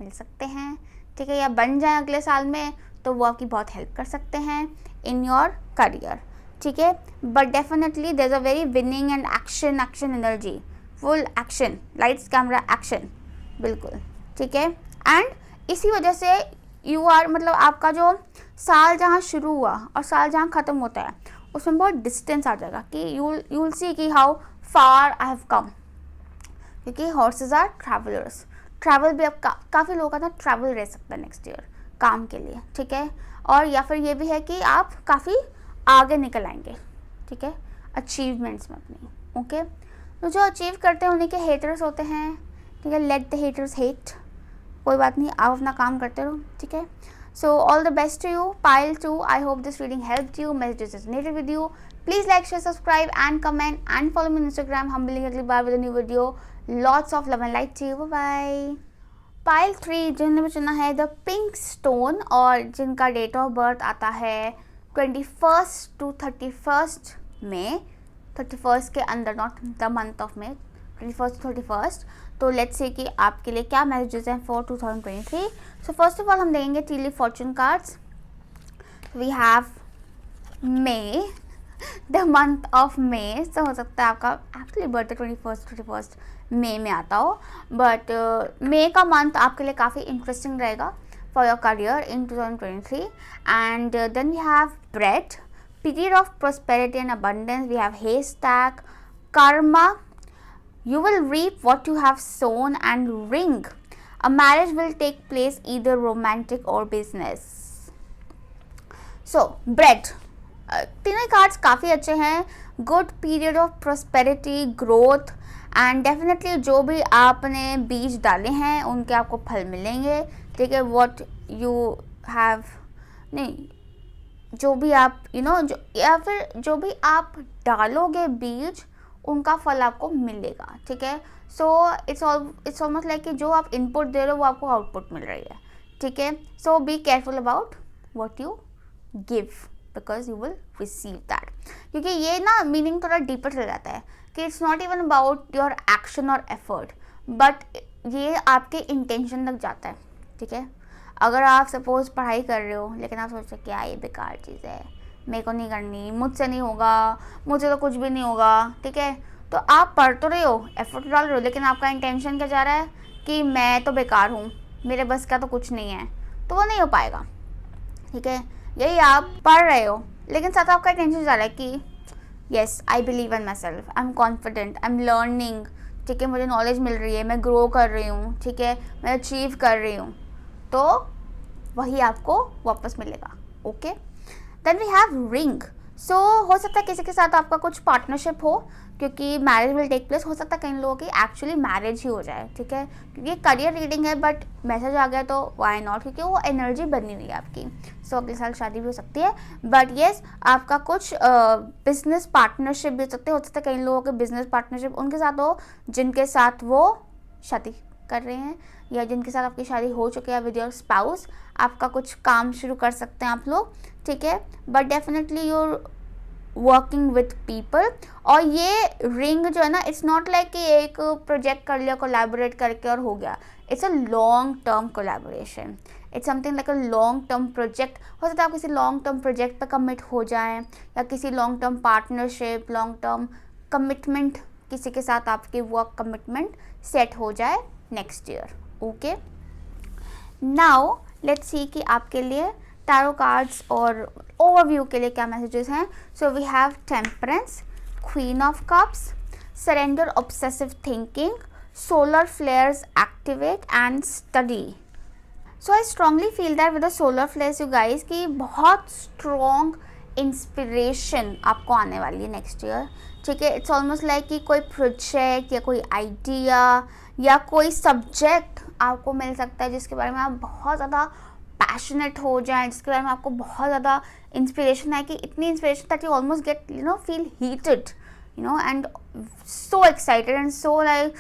मिल सकते हैं, ठीक है, या बन जाए अगले साल में, तो वो आपकी बहुत हेल्प कर सकते हैं इन योर करियर, ठीक है। But definitely there is a very winning and action energy, full action, lights camera action, बिल्कुल, ठीक है। एंड इसी वजह से यू आर, मतलब आपका जो साल जहाँ शुरू हुआ और साल जहाँ ख़त्म होता है उसमें बहुत डिस्टेंस आ जाएगा कि यू विल सी कि how far I have come, क्योंकि हॉर्सेज आर ट्रैवलर्स। ट्रैवल भी अब काफ़ी लोगों का ना ट्रैवल रह सकता है नेक्स्ट ईयर काम के लिए, ठीक है। और या फिर ये भी है कि आप काफ़ी आगे निकल आएंगे, ठीक है, अचीवमेंट्स में अपनी, ओके। तो जो अचीव करते हैं उन्हीं के हेटर्स होते हैं, ठीक है, लेट द हेटर्स हेट, कोई बात नहीं, आप अपना काम करते रहो, ठीक है। So all the best to you, pile 2, I hope this reading helped you, messages resonated with you, please like, share, subscribe and comment and follow me on Instagram. हम मिलेंगे अगली बार with a new video. Lots of love and light to you, bye bye. Pile 3 जिन्होंने चुना है the pink stone, और जिनका date of birth आता है 21 to 31 में, 31 के अंदर, not the month of may, 21 to 31। तो लेट्स से कि आपके लिए क्या मैसेजेस हैं for 2023। So first of all हम देंगे tea leaf fortune cards. We have May, the month of May. तो हो सकता है आपका एक्चुअली बर्थडे 21 मई में आता हो, बट मई का मंथ आपके लिए काफ़ी इंटरेस्टिंग रहेगा for your career in 2023. And then we have bread, period of prosperity and abundance. We have haystack, karma, you will reap what you have sown, and ring, a marriage will take place, either romantic or business. So bread, तीनों cards काफ़ी अच्छे हैं. Good period of prosperity, growth, and definitely जो भी आपने बीज डाले हैं उनके आपको फल मिलेंगे. ठीक है, वॉट यू हैव, नहीं, जो भी आप जो या फिर जो भी आप डालोगे बीज उनका फल आपको मिलेगा. ठीक है, सो इट्स ऑलमोस्ट लाइक कि जो आप इनपुट दे रहे हो वो आपको आउटपुट मिल रही है. ठीक है, so be careful about what you give because you will receive that. क्योंकि ये ना मीनिंग थोड़ा डीपर चल जाता है कि it's not even about your action और एफर्ट, बट ये आपके इंटेंशन तक जाता है. ठीक है, अगर आप सपोज पढ़ाई कर रहे हो लेकिन आप सोचते क्या ये बेकार चीज़ है, मेरे को नहीं करनी, मुझसे नहीं होगा, मुझे तो कुछ भी नहीं होगा. ठीक है, तो आप पढ़ तो रहे हो, एफर्ट डाल रहे हो, लेकिन आपका इंटेंशन क्या जा रहा है कि मैं तो बेकार हूँ, मेरे बस का तो कुछ नहीं है, तो वो नहीं हो पाएगा. ठीक है, यही आप पढ़ रहे हो लेकिन साथ आपका इंटेंशन जा रहा है कि yes I believe in my self, I am confident, I am learning. ठीक है, मुझे नॉलेज मिल रही है, मैं ग्रो कर रही हूँ. ठीक है, मैं अचीव कर रही हूँ, तो वही आपको वापस मिलेगा. Okay, then we have ring. So हो सकता है किसी के साथ आपका कुछ पार्टनरशिप हो, क्योंकि मैरिज विल टेक प्लेस. हो सकता है कई लोगों की एक्चुअली मैरिज ही हो जाए. ठीक है, क्योंकि करियर रीडिंग है बट मैसेज आ गया तो वाई नॉट, क्योंकि वो एनर्जी बनी हुई है आपकी. सो अगले साल शादी भी हो सकती है, बट येस आपका कुछ बिजनेस पार्टनरशिप भी हो सकते. हो सकता है कई लोगों के बिजनेस पार्टनरशिप उनके साथ हो जिनके साथ वो शादी कर रहे हैं, या जिनके साथ आपकी शादी हो चुकी है विद योर स्पाउस. आपका कुछ काम शुरू कर सकते हैं आप लोग. ठीक है, but definitely you're working with people. और ये रिंग जो है ना, इट्स नॉट लाइक कि एक प्रोजेक्ट कर लिया कोलैबोरेट करके और हो गया. It's a long term collaboration, it's something like a long term project. हो सकता है आप किसी लॉन्ग टर्म प्रोजेक्ट पर कमिट हो जाएं, या किसी long term partnership, long term commitment, किसी के साथ आपकी वर्क कमिटमेंट सेट हो जाए next year. Okay, now let's see कि आपके लिए टैरो कार्ड्स और ओवरव्यू के लिए क्या मैसेजेस हैं. So we have temperance, queen of cups, surrender obsessive thinking, solar flares activate and study. So I strongly feel that with the solar flares you guys कि बहुत स्ट्रॉन्ग इंस्पिरेशन आपको आने वाली है नेक्स्ट ईयर. ठीक है, it's almost like कि कोई प्रोजेक्ट या कोई आइडिया या कोई सब्जेक्ट आपको मिल सकता है जिसके बारे में आप बहुत ज़्यादा पैशनेट हो जाएं, जिसके बारे में आपको बहुत ज़्यादा इंस्पिरेशन है, कि इतनी inspiration that you almost get feel heated and so excited and so like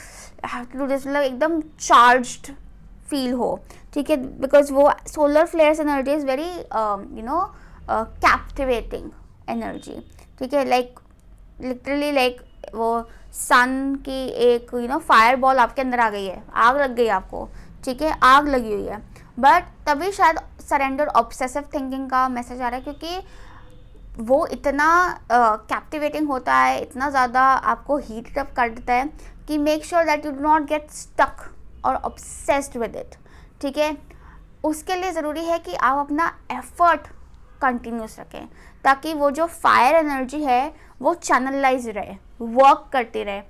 have to do this, मतलब एकदम चार्ज्ड फील हो. ठीक है, बिकॉज वो solar flares energy is very captivating energy. ठीक है, लाइक लिटरली लाइक वो सन की एक फायर बॉल आपके अंदर आ गई है, आग लग गई आपको. ठीक है, आग लगी हुई है, बट तभी शायद सरेंडर ऑब्सेसिव थिंकिंग का मैसेज आ रहा है, क्योंकि वो इतना कैप्टिवेटिंग होता है, इतना ज़्यादा आपको हीट अप कर देता है कि make sure that you do not get stuck और ऑब्सेस्ड विद इट. ठीक है, उसके लिए ज़रूरी है कि आप अपना एफर्ट कंटिन्यूस रखें, ताकि वो जो फायर एनर्जी है वो चैनलाइज रहे, वर्क करती रहे,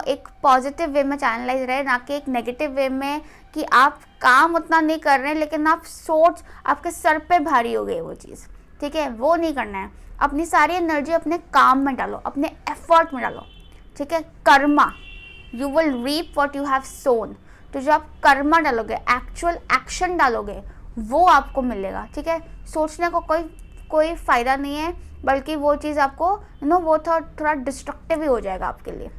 एक पॉजिटिव वे में चैनलाइज रहे, ना कि एक नेगेटिव वे में कि आप काम उतना नहीं कर रहे हैं लेकिन आप सोच आपके सर पे भारी हो गई वो चीज़. ठीक है, वो नहीं करना है. अपनी सारी एनर्जी अपने काम में डालो, अपने एफर्ट में डालो. ठीक है, karma, you will reap what you have sown. तो जो आप कर्मा डालोगे, एक्चुअल एक्शन डालोगे, वो आपको मिलेगा. ठीक है, सोचने को कोई फ़ायदा नहीं है, बल्कि वो चीज़ आपको वो थोड़ा डिस्ट्रक्टिव ही हो जाएगा आपके लिए.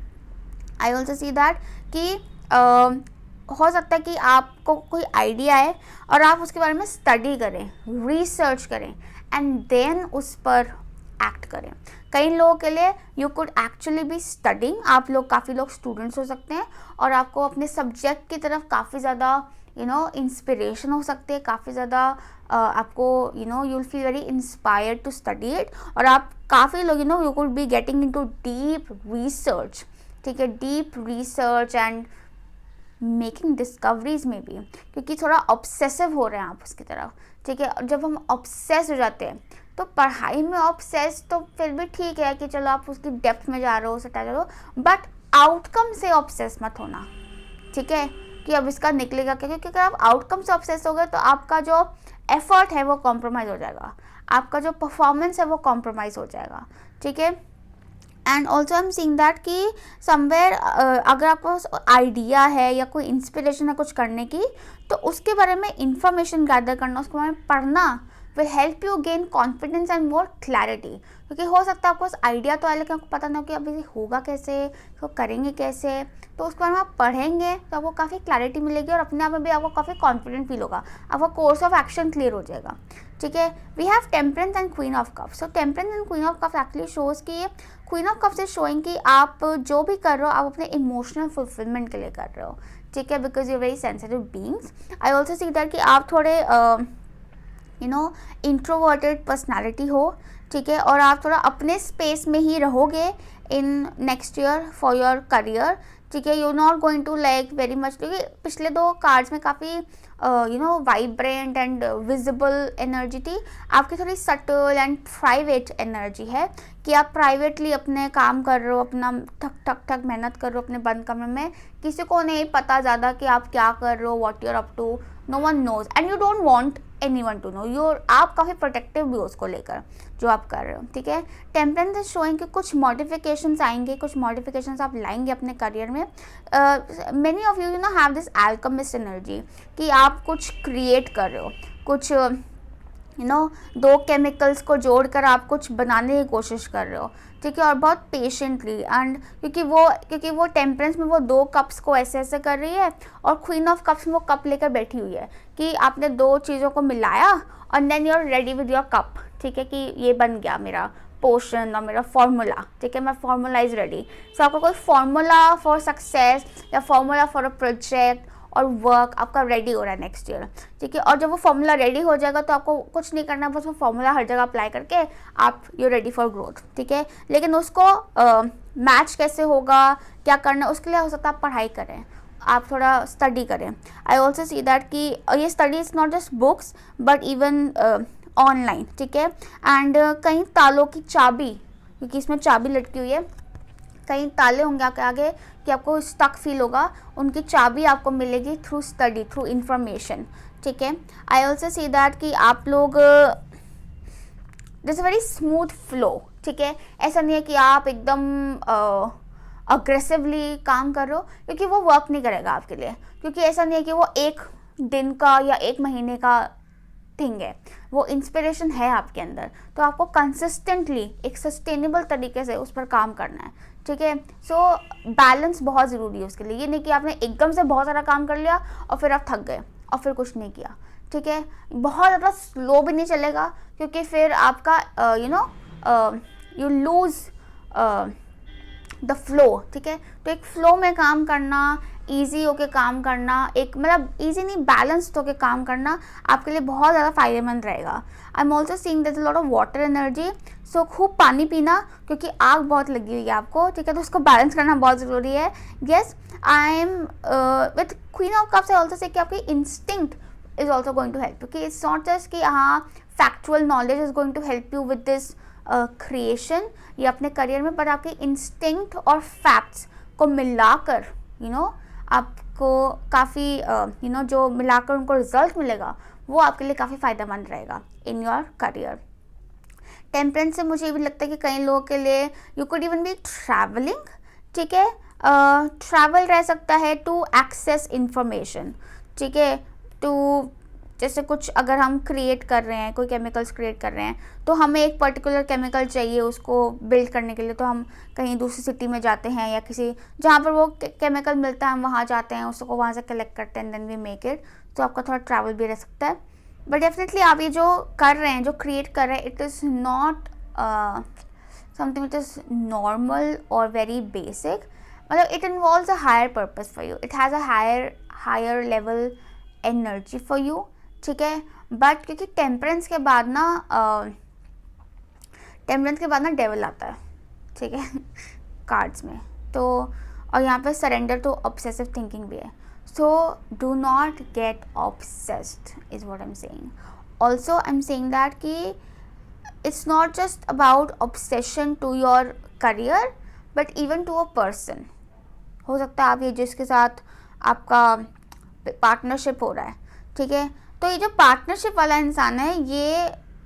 आई ऑल्सो सी दैट कि हो सकता है कि आपको कोई आइडिया है और आप उसके बारे में स्टडी करें, रिसर्च करें, एंड देन उस पर एक्ट करें। कई लोगों के लिए you could actually be studying, आप लोग काफ़ी लोग स्टूडेंट्स हो सकते हैं और आपको अपने सब्जेक्ट की तरफ काफ़ी ज़्यादा इंस्पिरेशन हो सकती है, काफ़ी ज़्यादा आपको you will feel very inspired to study it, और आप काफ़ी लोग you could be getting into deep research, ठीक है, deep research and making discoveries में भी, क्योंकि थोड़ा ऑब्सेसिव हो रहे हैं आप उसकी तरफ, ठीक है। और जब हम ऑब्सेस हो जाते हैं तो पढ़ाई में ऑब्सेस तो फिर भी ठीक है कि चलो आप उसकी डेप्थ में जा रहे हो, सटा रहे हो, बट आउटकम से ऑब्सेस मत होना, ठीक है, कि अब इसका निकलेगा क्या, क्योंकि अगर आप आउटकम से ऑब्सेस हो गए तो आपका जो एफर्ट है वो कॉम्प्रोमाइज़ हो जाएगा, आपका जो परफॉर्मेंस है वो कॉम्प्रोमाइज़ हो जाएगा, ठीक है। And also I am seeing that कि समवेयर अगर आपको आइडिया है या कोई इंस्पिरेशन है कुछ करने की, तो उसके बारे में इंफॉर्मेशन गैदर करना, उसके बारे में पढ़ना will help you gain confidence and more clarity, क्योंकि हो सकता है आपको आइडिया तो आए लेकिन आपको पता ना हो कि अभी होगा कैसे, तो करेंगे कैसे, तो उसके बारे में आप पढ़ेंगे तो आपको काफ़ी क्लैरिटी मिलेगी और अपने आप में भी आपको काफ़ी कॉन्फिडेंट फील होगा, आपका कोर्स ऑफ एक्शन क्लियर हो जाएगा, ठीक है। We have temperance and queen of cups. So temperance and queen of cups actually shows कि queen of cups is showing कि आप जो भी कर रहे हो आप अपने इमोशनल फुलफिलमेंट के लिए कर रहे हो, ठीक है, because you very sensitive beings. I also see that कि आप थोड़े इंट्रोवर्टेड पर्सनैलिटी हो, ठीक है, और आप थोड़ा अपने स्पेस में ही रहोगे in next year for your career, ठीक है। You not going to like very much, क्योंकि पिछले 2 कार्ड्स में काफ़ी वाइब्रेंट एंड विजिबल एनर्जी थी, आपकी थोड़ी सटल एंड प्राइवेट एनर्जी है कि आप प्राइवेटली अपने काम कर रहे हो, अपना ठक ठक ठक मेहनत कर रहे हो अपने बंद कमरे में, किसी को नहीं पता ज़्यादा कि आप क्या कर रहे हो, what you are up to, no one knows and you don't want anyone to know, आप काफ़ी प्रोटेक्टिव भी हो उसको लेकर जो आप कर रहे हो, ठीक है। टेम्परेंस इज शोइंग कि कुछ मॉडिफिकेशंस आएंगे, कुछ मॉडिफिकेशंस आप लाएंगे अपने करियर में। Many of you have this alchemist energy कि आप कुछ क्रिएट कर रहे हो, कुछ 2 केमिकल्स को जोड़कर आप कुछ बनाने की कोशिश कर रहे हो, ठीक है, और बहुत पेशेंटली, एंड क्योंकि वो टेम्परेंस में वो 2 कप्स को ऐसे ऐसे कर रही है और क्वीन ऑफ कप्स में वो कप लेकर बैठी हुई है कि आपने 2 चीज़ों को मिलाया और then you are ready with your cup, ठीक है, कि ये बन गया मेरा पोशन और मेरा फॉर्मूला, ठीक है, मैं फॉर्मूला इज़ रेडी। सो आपका कोई फॉर्मूला फॉर सक्सेस या फॉर्मूला फॉर अ प्रोजेक्ट और वर्क आपका रेडी हो रहा है नेक्स्ट ईयर, ठीक है। और जब वो फॉर्मूला रेडी हो जाएगा तो आपको कुछ नहीं करना, बस वो फॉर्मूला हर जगह अप्लाई करके आप यू रेडी फॉर ग्रोथ, ठीक है। लेकिन उसको मैच कैसे होगा, क्या करना, उसके लिए हो सकता है आप पढ़ाई करें, आप थोड़ा स्टडी करें। आई ऑल्सो सी दैट कि ये study is not just books but even online, ठीक है। एंड कई तालों की चाबी, क्योंकि इसमें चाबी लटकी हुई है, कई ताले होंगे आपके आगे कि आपको स्टक फील होगा, उनकी चाबी आपको मिलेगी थ्रू स्टडी, थ्रू इंफॉर्मेशन, ठीक है। आई ऑल्सो सी दैट कि आप लोग दिस वेरी स्मूथ फ्लो, ठीक है, ऐसा नहीं है कि आप एकदम अग्रेसिवली काम कर रहे हो, क्योंकि वो वर्क नहीं करेगा आपके लिए, क्योंकि ऐसा नहीं है कि वो 1 दिन का या 1 महीने का थिंग है, वो इंस्पिरेशन है आपके अंदर, तो आपको कंसिस्टेंटली एक सस्टेनेबल तरीके से उस पर काम करना है, ठीक है। सो बैलेंस बहुत ज़रूरी है उसके लिए, ये नहीं कि आपने एकदम से बहुत सारा काम कर लिया और फिर आप थक गए और फिर कुछ नहीं किया, ठीक है। बहुत ज़्यादा स्लो भी नहीं चलेगा, क्योंकि फिर आपका यू लूज़ द फ्लो, ठीक है। तो एक फ्लो में काम करना, ईजी होके काम करना, एक मतलब ईजी नहीं बैलेंस्ड होके काम करना आपके लिए बहुत ज़्यादा फायदेमंद रहेगा। I am also seeing that a lot of water energy, so खूब पानी पीना, क्योंकि आग बहुत लगी हुई है आपको, ठीक है, तो उसको बैलेंस करना बहुत ज़रूरी है। Yes, I am with queen of cups I also say कि आपकी instinct is also going to help, क्योंकि इट्स नॉट जस्ट कि हाँ factual knowledge is going to help you with this creation ये अपने करियर में, पर आपके इंस्टिंक्ट और फैक्ट्स को मिलाकर आपको काफ़ी जो मिलाकर उनको रिजल्ट मिलेगा वो आपके लिए काफ़ी फ़ायदेमंद रहेगा इन योर करियर। टेम्परेंस से मुझे ये भी लगता है कि कई लोगों के लिए you could even be travelling, ठीक है, ट्रैवल रह सकता है टू एक्सेस इंफॉर्मेशन, ठीक है, टू जैसे कुछ अगर हम क्रिएट कर रहे हैं, कोई केमिकल्स क्रिएट कर रहे हैं, तो हमें एक पर्टिकुलर केमिकल चाहिए उसको बिल्ड करने के लिए, तो हम कहीं दूसरी सिटी में जाते हैं या किसी जहाँ पर वो केमिकल मिलता है हम वहाँ जाते हैं, उसको वहाँ से कलेक्ट करते हैं, देन वी मेक इट। तो आपका थोड़ा ट्रैवल भी रह सकता है, बट डेफिनेटली आप ये जो कर रहे हैं, जो क्रिएट कर रहे हैं, it is not something which is normal or very basic, मतलब it involves a higher purpose for you, it has a higher level energy for you, ठीक है. बट क्योंकि टेम्परेंस के बाद ना डेवल आता है, ठीक है, कार्ड्स में. तो और यहाँ पे सरेंडर टू ऑब्सेसिव थिंकिंग भी है. So do not get obsessed is what I am saying. Also I am saying that कि it's not just about obsession to your career but even to a person. हो सकता है आप ये जिसके साथ आपका पार्टनरशिप हो रहा है, ठीक है, तो ये जो पार्टनरशिप वाला इंसान है,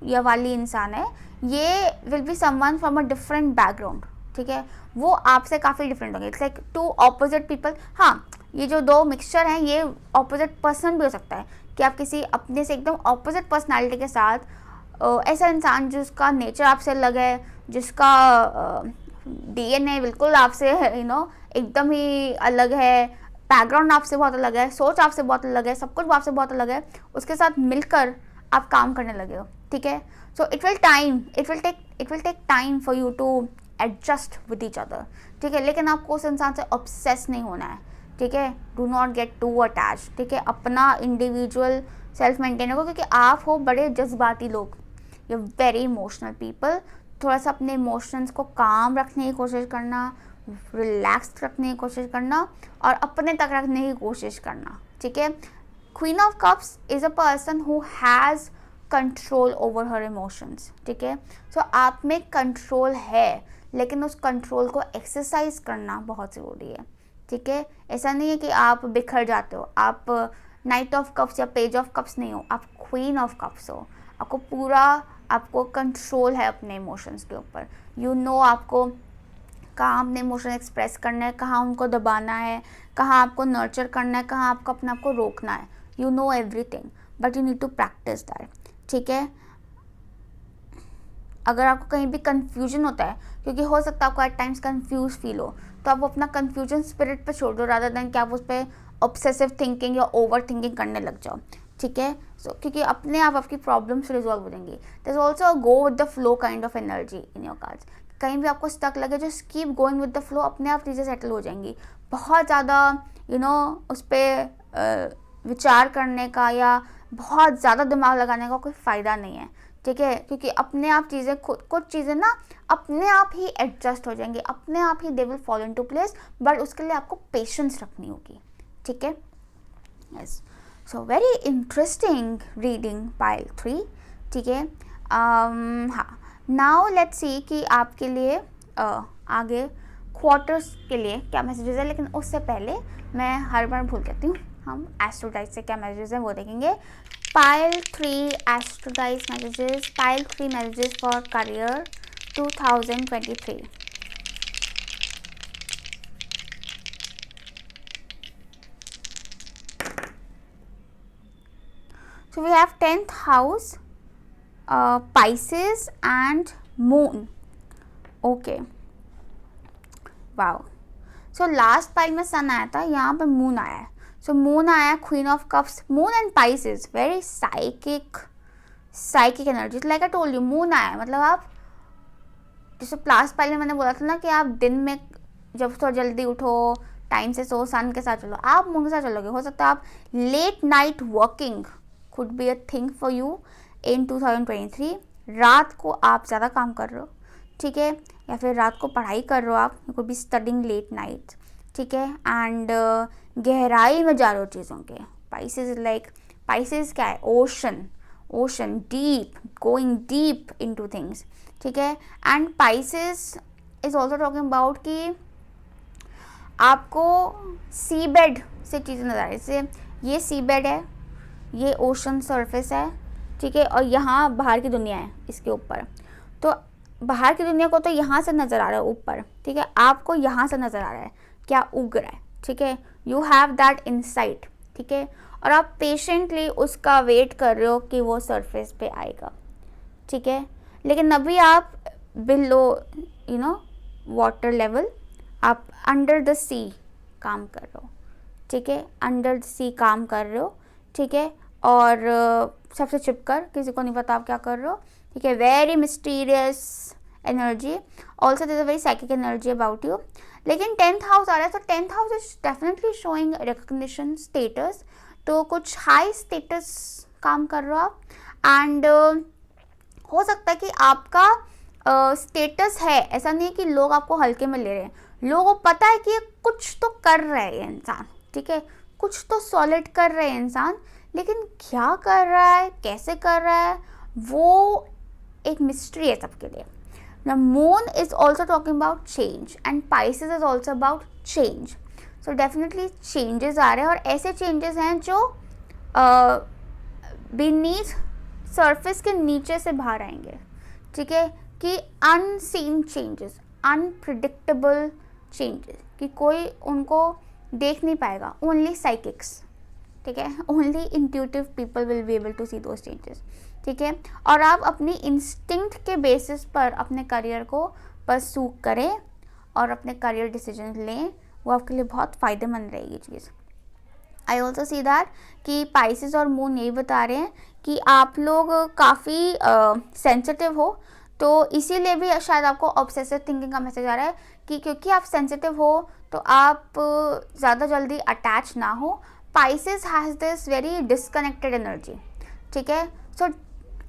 ये वाली इंसान है, ये will be someone from a different background, ठीक है. वो आपसे काफ़ी डिफरेंट होंगे. It's like two opposite people. हाँ, ये जो दो मिक्सचर हैं ये ऑपोजिट पर्सन भी हो सकता है कि आप किसी अपने से एकदम ऑपोजिट पर्सनालिटी के साथ ऐसा इंसान जिसका नेचर आपसे अलग है, जिसका DNA बिल्कुल आपसे एकदम ही अलग है, बैकग्राउंड आपसे बहुत अलग है, सोच आपसे बहुत अलग है, सब कुछ आपसे बहुत अलग है, उसके साथ मिलकर आप काम करने लगे हो, ठीक है. So it will take time for you to adjust with each other, ठीक है. लेकिन आपको उस इंसान से ऑब्सेस नहीं होना है, ठीक है. Do not get to attach, ठीक है. अपना इंडिविजुअल सेल्फ मेंटेन रखो, क्योंकि आप हो बड़े जज्बाती लोग, you are very emotional people. थोड़ा सा अपने इमोशंस को काम रखने की कोशिश करना, रिलैक्स रखने की कोशिश करना और अपने तक रखने की कोशिश करना, ठीक है. Queen of cups is a person who has control over her emotions, ठीक है. सो आप में कंट्रोल है, लेकिन उस कंट्रोल को एक्सरसाइज करना बहुत ज़रूरी है, ठीक है. ऐसा नहीं है कि आप बिखर जाते हो, आप नाइट ऑफ कप्स या पेज ऑफ कप्स नहीं हो, आप क्वीन ऑफ कप्स हो. आपको कंट्रोल है अपने इमोशंस के ऊपर. आपको कहाँ अपने इमोशन एक्सप्रेस करना है, कहाँ उनको दबाना है, कहाँ आपको नर्चर करना है, कहाँ आपको अपने आप को रोकना है. You know everything but you need to practice that, ठीक है. अगर आपको कहीं भी कन्फ्यूजन होता है, क्योंकि हो सकता है आपको एट टाइम्स कन्फ्यूज फील हो, तो आप अपना कन्फ्यूजन स्पिरिट पे छोड़ दो रादर देन कि आप उस पर ऑब्सेसिव थिंकिंग या ओवर थिंकिंग करने लग जाओ, ठीक है. सो क्योंकि अपने आप आपकी प्रॉब्लम्स रिजॉल्व हो जाएंगी. There is also a go with the flow kind of energy in your cards. कहीं भी आपको स्टक लगे, just keep going with the flow, अपने आप चीज़ें सेटल हो जाएंगी. बहुत ज़्यादा उस पर विचार करने का या बहुत ज़्यादा दिमाग लगाने का कोई फ़ायदा नहीं है, ठीक है. क्योंकि अपने आप चीज़ें कुछ चीज़ें ना अपने आप ही एडजस्ट हो जाएंगी, अपने आप ही they will fall into place, but उसके लिए आपको पेशेंस रखनी होगी, ठीक है. Yes, so very interesting reading pile 3, ठीक है. हाँ, नाउ लेट्स सी कि आपके लिए आगे क्वार्टर्स के लिए क्या मैसेजेस है. लेकिन उससे पहले मैं हर बार भूल जाती हूँ, हम एस्ट्रोडाइज से क्या मैसेजेस हैं वो देखेंगे. पाइल 3 एस्ट्रोडाइज messages, pile 3 messages for career 2023. So we have 10th house, Pisces and Moon. Okay. Wow. So last pile में सन आया था, यहाँ पे मून आया है. सो मून आया, queen of cups, moon and Pisces, very psychic energy. Like I told you, moon आया मतलब आप जैसे लास्ट पाइल में मैंने बोला था ना कि आप दिन में जब थोड़ा जल्दी उठो, टाइम से सो, सन के साथ चलो, आप मून के साथ चलोगे. हो सकता है आप late night working could be a thing for you in 2023. रात को आप ज़्यादा काम कर रहे हो, ठीक है, या फिर रात को पढ़ाई कर रहे हो आप, you could be studying late night, ठीक है. एंड गहराई में जा रहे हो चीज़ों के. Pisces क्या है? Ocean, deep, going deep into things, ठीक है. And Pisces is also talking about कि आपको सी बेड से चीज़ें नजर आ रही. जैसे ये सी बेड है, ये ओशन सरफेस है, ठीक है, और यहाँ बाहर की दुनिया है इसके ऊपर. तो बाहर की दुनिया को तो यहाँ से नज़र आ रहा है ऊपर, ठीक है, आपको यहाँ से नज़र आ रहा है क्या उग रहा है, ठीक है. यू हैव दैट इनसाइट, ठीक है, और आप पेशेंटली उसका वेट कर रहे हो कि वो सरफेस पे आएगा, ठीक है. लेकिन अभी आप बिलो वाटर लेवल, आप अंडर द सी काम कर रहे हो, ठीक है, अंडर द सी काम कर रहे हो, ठीक है. और सबसे छिपकर, किसी को नहीं पता आप क्या कर रहे हो, ठीक है. Very mysterious, energy, also there is a very psychic energy about you. लेकिन 10th हाउस आ रहा है, तो 10th house is definitely showing recognition, status, तो कुछ हाई स्टेटस काम कर रहे हो आप। एंड हो सकता है कि आपका स्टेटस है, ऐसा नहीं है कि लोग आपको हल्के में ले रहे हैं, लोगों को पता है कि ये कुछ तो कर रहा है ये इंसान, ठीक है, कुछ तो सॉलिड कर रहा है इंसान, लेकिन क्या कर रहा है, कैसे कर रहा है, वो एक मिस्ट्री है सबके लिए। Now moon is also talking about change and Pisces is also about change. So definitely changes आ रहे हैं, और ऐसे changes हैं जो beneath surface के नीचे से बाहर आएंगे, ठीक है, कि unseen changes, unpredictable changes, कि कोई उनको देख नहीं पाएगा, only psychics, ठीक है, only intuitive people will be able to see those changes, ठीक है। और आप अपनी इंस्टिंक्ट के बेसिस पर अपने करियर को परस्यू करें और अपने करियर डिसीजन लें, वो आपके लिए बहुत फ़ायदेमंद रहेगी चीज़। आई ऑल्सो सी दैट कि पाइसेस और मून यही बता रहे हैं कि आप लोग काफ़ी सेंसिटिव हो, तो इसीलिए भी शायद आपको ऑब्सेसिव थिंकिंग का मैसेज आ रहा है कि क्योंकि आप सेंसिटिव हो तो आप ज़्यादा जल्दी अटैच ना हो। Pisces has this very disconnected energy, ठीक है। सो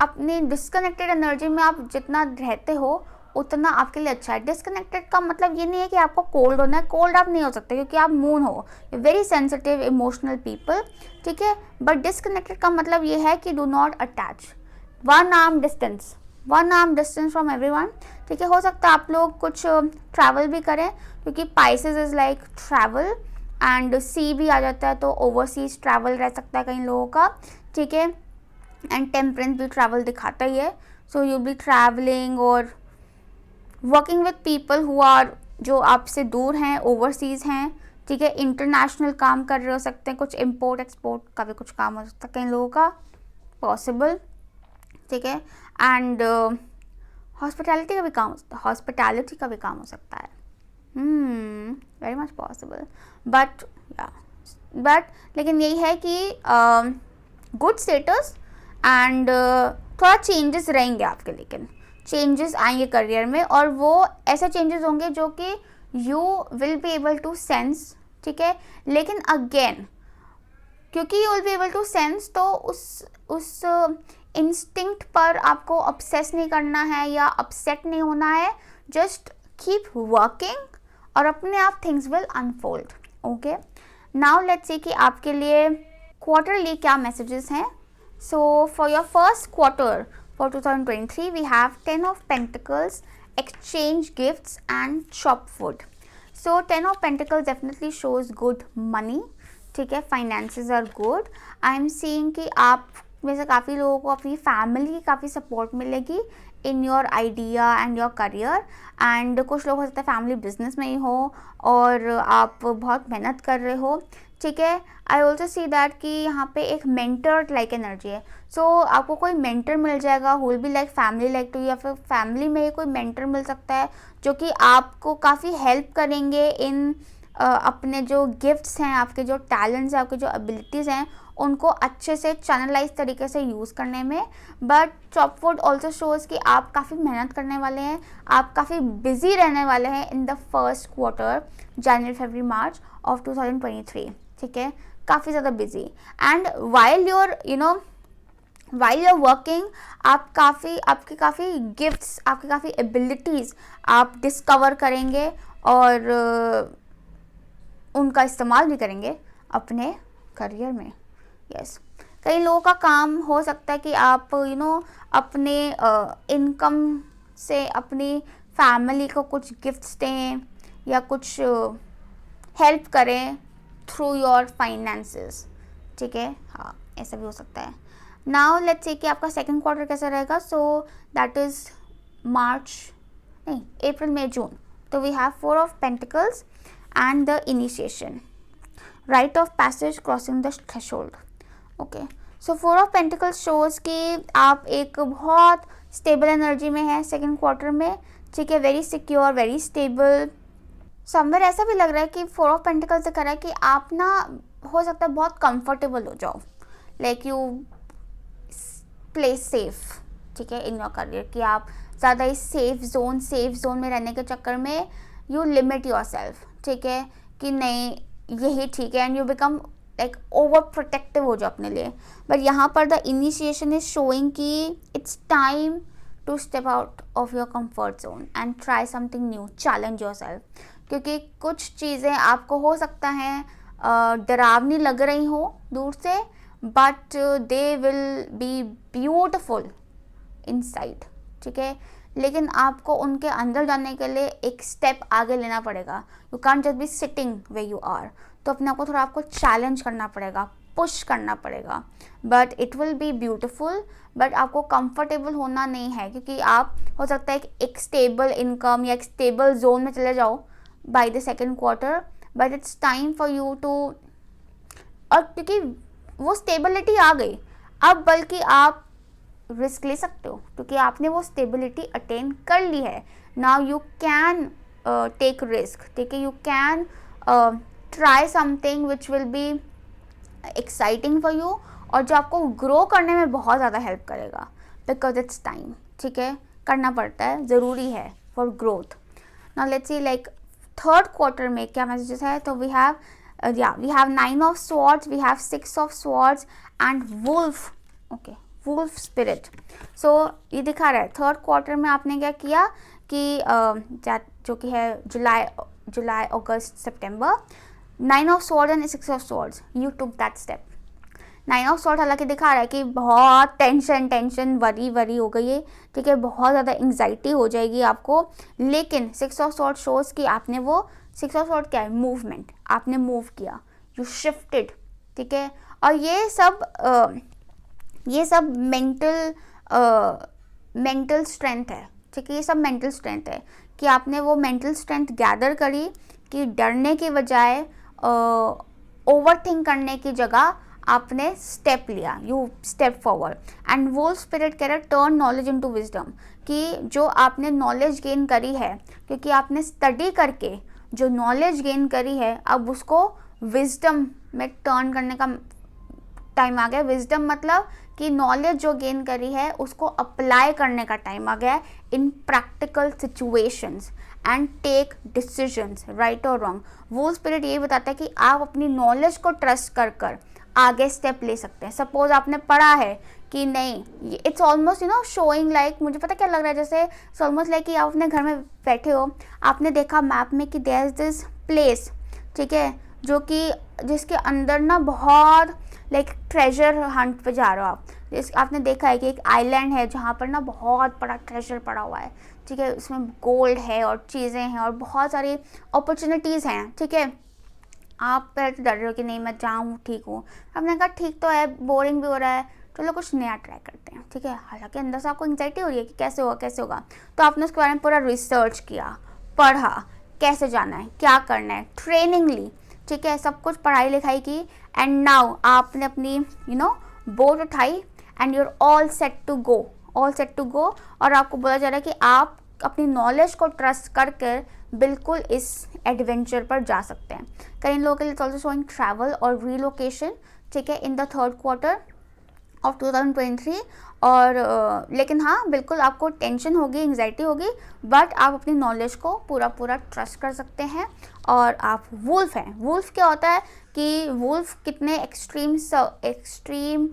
अपनी डिस्कनेक्टेड एनर्जी में आप जितना रहते हो उतना आपके लिए अच्छा है। डिस्कनेक्टेड का मतलब ये नहीं है कि आपको कोल्ड होना है, कोल्ड आप नहीं हो सकते क्योंकि आप मून हो, वेरी सेंसिटिव इमोशनल पीपल, ठीक है। बट डिस्कनेक्टेड का मतलब ये है कि do not attach, one arm distance from everyone, ठीक है। हो सकता है आप लोग कुछ ट्रैवल भी करें क्योंकि Pisces is like travel, and sea भी आ जाता है तो ओवरसीज ट्रैवल रह सकता है कई लोगों का, ठीक है। एंड टेम्परेंस भी ट्रैवल दिखाता ही है, सो यू बी ट्रैवलिंग और working with people who are, जो आपसे दूर हैं, ओवरसीज हैं, ठीक है। इंटरनेशनल काम कर रहे हो सकते हैं, कुछ इम्पोर्ट एक्सपोर्ट का भी कुछ काम हो सकता है कई लोगों का, पॉसिबल, ठीक है। एंड हॉस्पिटैलिटी का भी काम हो सकता है, हॉस्पिटैलिटी का भी काम हो सकता है, वेरी मच पॉसिबल। बट लेकिन यही है कि गुड स्टेटस एंड थोड़ा चेंजेस रहेंगे आपके, लेकिन चेंजेस आएंगे करियर में, और वो ऐसे चेंजेस होंगे जो कि you will be able to sense, ठीक है। लेकिन अगेन क्योंकि you will be able to sense, तो उस इंस्टिंक्ट पर आपको ऑब्सेस नहीं करना है या अपसेट नहीं होना है, जस्ट कीप वर्किंग और अपने आप things will unfold, okay. Now let's see कि आपके लिए क्वार्टरली क्या मैसेजेस हैं। So for your first quarter for 2023, we have 10 of Pentacles, exchange gifts and shop food. So 10 of Pentacles definitely shows good money, ठीक है, finances are good. I am seeing कि आप में से काफ़ी लोगों को अपनी फैमिली की काफ़ी सपोर्ट मिलेगी in your idea and your career, and कुछ लोग हो सकता है फैमिली बिजनेस में ही हो और आप बहुत मेहनत कर रहे हो, ठीक है। आई ऑल्सो सी दैट कि यहाँ पे एक मेंटर लाइक एनर्जी है, सो आपको कोई मेंटर मिल जाएगा who will be like family like to, या फिर फैमिली में ही कोई मेंटर मिल सकता है जो कि आपको काफ़ी हेल्प करेंगे इन अपने जो गिफ्ट्स हैं, आपके जो टैलेंट्स हैं, आपके जो एबिलिटीज़ हैं, उनको अच्छे से चैनलाइज तरीके से यूज़ करने में। But chop food also shows कि आप काफ़ी मेहनत करने वाले हैं, आप काफ़ी बिजी रहने वाले हैं in the first quarter, January February March of 2023, ठीक है, काफ़ी ज़्यादा busy. And while you're working आपके काफ़ी गिफ्ट्स, आपकी काफ़ी एबिलिटीज़ आप डिस्कवर करेंगे और उनका इस्तेमाल भी करेंगे अपने करियर में, यस। कई लोगों का काम हो सकता है कि आप अपने इनकम से अपनी फैमिली को कुछ गिफ्ट्स दें या कुछ हेल्प करें थ्रू योर फाइनेंसेस, ठीक है, हाँ, ऐसा भी हो सकता है। नाउ लेट्स से कि आपका सेकंड क्वार्टर कैसा रहेगा। सो दैट इज़ अप्रैल मई जून, तो we have 4 of pentacles and the initiation, rite of passage, crossing the threshold, okay. So 4 of pentacles shows कि आप एक बहुत स्टेबल एनर्जी में है सेकंड क्वार्टर में, ठीक है, very secure, very stable. Somewhere ऐसा भी लग रहा है कि 4 ऑफ पेंटिकल्स से कर रहा है कि आप ना हो सकता है बहुत कंफर्टेबल हो जाओ, लाइक यू प्ले सेफ, ठीक है, इन योर करियर, कि आप ज़्यादा ही सेफ जोन में रहने के चक्कर में यू लिमिट योर सेल्फ, ठीक है, कि नहीं यही ठीक है, and you become like over protective हो जाओ अपने लिए. बट यहाँ पर द इनिशिएशन इज शोइंग कि it's time to step out of your comfort zone and try something new, challenge yourself. क्योंकि कुछ चीज़ें आपको हो सकता है डरावनी लग रही हो दूर से, but they will be beautiful inside, ठीक है. लेकिन आपको उनके अंदर जाने के लिए एक स्टेप आगे लेना पड़ेगा. You can't just be sitting way you are. तो अपने आप को थोड़ा आपको चैलेंज करना पड़ेगा, पुश करना पड़ेगा, but it will be beautiful. But आपको कंफर्टेबल होना नहीं है, क्योंकि आप हो सकता है कि एक स्टेबल इनकम या एक स्टेबल जोन में चले जाओ by the second quarter, but it's time for you to, और क्योंकि वो स्टेबिलिटी आ गई अब, बल्कि आप रिस्क ले सकते हो क्योंकि आपने वो स्टेबिलिटी अटेन कर ली है. Now you can take risk, ठीक है, you can try something which will be exciting for you, और जो आपको ग्रो करने में बहुत ज़्यादा हेल्प करेगा, बिकॉज इट्स टाइम, ठीक है, करना पड़ता है, ज़रूरी है for growth. Now let's C like third quarter में क्या मैसेजेस है. तो we have we have 9 of swords, we have 6 of swords and wolf, okay, wolf spirit. so ये दिखा रहा है थर्ड क्वार्टर में आपने क्या किया कि जो कि है जुलाई अगस्त सितंबर, 9 of swords and 6 of swords, you took that step. 9 of swords हालांकि दिखा रहा है कि बहुत टेंशन वरी हो गई है, ठीक है, बहुत ज़्यादा एंग्जाइटी हो जाएगी आपको. लेकिन 6 of swords शोज कि आपने वो 6 of swords क्या है, मूवमेंट, आपने मूव किया, यू शिफ्टेड, ठीक है. और ये सब मेंटल स्ट्रेंथ है, ठीक है, ये सब मेंटल स्ट्रेंथ है कि आपने वो मेंटल स्ट्रेंथ गैदर करी कि डरने की बजाय ओवर थिंक करने की जगह आपने स्टेप लिया, you step forward. And wolf spirit कह रहा है टर्न नॉलेज इनटू विजडम, कि जो आपने नॉलेज गेन करी है, क्योंकि आपने स्टडी करके जो नॉलेज गेन करी है, अब उसको विजडम में टर्न करने का टाइम आ गया. विजडम मतलब कि नॉलेज जो गेन करी है उसको अप्लाई करने का टाइम आ गया in practical situations and take decisions, right और रॉन्ग. वो स्पिरिट यही बताता है कि आप अपनी नॉलेज को ट्रस्ट कर आगे स्टेप ले सकते हैं. सपोज आपने पढ़ा है कि नहीं, इट्स ऑलमोस्ट शोइंग लाइक, मुझे पता क्या लग रहा है, जैसे इट्स ऑलमोस्ट लाइक कि आप अपने घर में बैठे हो, आपने देखा मैप में कि देयर इज दिस प्लेस, ठीक है, जो कि जिसके अंदर ना बहुत लाइक ट्रेजर हंट पे जा रहे हो आप. आपने देखा है कि एक आइलैंड है जहाँ पर ना बहुत बड़ा ट्रेजर पड़ा हुआ है, ठीक है, उसमें गोल्ड है और चीज़ें हैं और बहुत सारी अपॉर्चुनिटीज़ हैं, ठीक है. आप पहले तो डर रहे हो कि नहीं मैं जाऊँ, ठीक हूँ. आपने कहा ठीक तो है, बोरिंग भी हो रहा है, चलो कुछ नया ट्राई करते हैं, ठीक है. हालांकि अंदर से आपको एंग्जाइटी हो रही है कि कैसे होगा. तो आपने उसके बारे में पूरा रिसर्च किया, पढ़ा, कैसे जाना है, क्या करना है, ट्रेनिंग ली, ठीक है, सब कुछ पढ़ाई लिखाई की. एंड नाउ आपने अपनी बोट उठाई and you're all set to go. और आपको बोला जा रहा है कि आप अपनी नॉलेज को ट्रस्ट करके बिल्कुल इस एडवेंचर पर जा सकते हैं. कई लोगों के लिए ऑल्सो शोइंग ट्रैवल और रीलोकेशन, ठीक है, in the third quarter of 2023. और लेकिन हाँ, बिल्कुल आपको टेंशन होगी, एंग्जाइटी होगी, बट आप अपनी नॉलेज को पूरा ट्रस्ट कर सकते हैं. और आप वुल्फ हैं. वुल्फ क्या होता है कि वुल्फ कितने एक्सट्रीम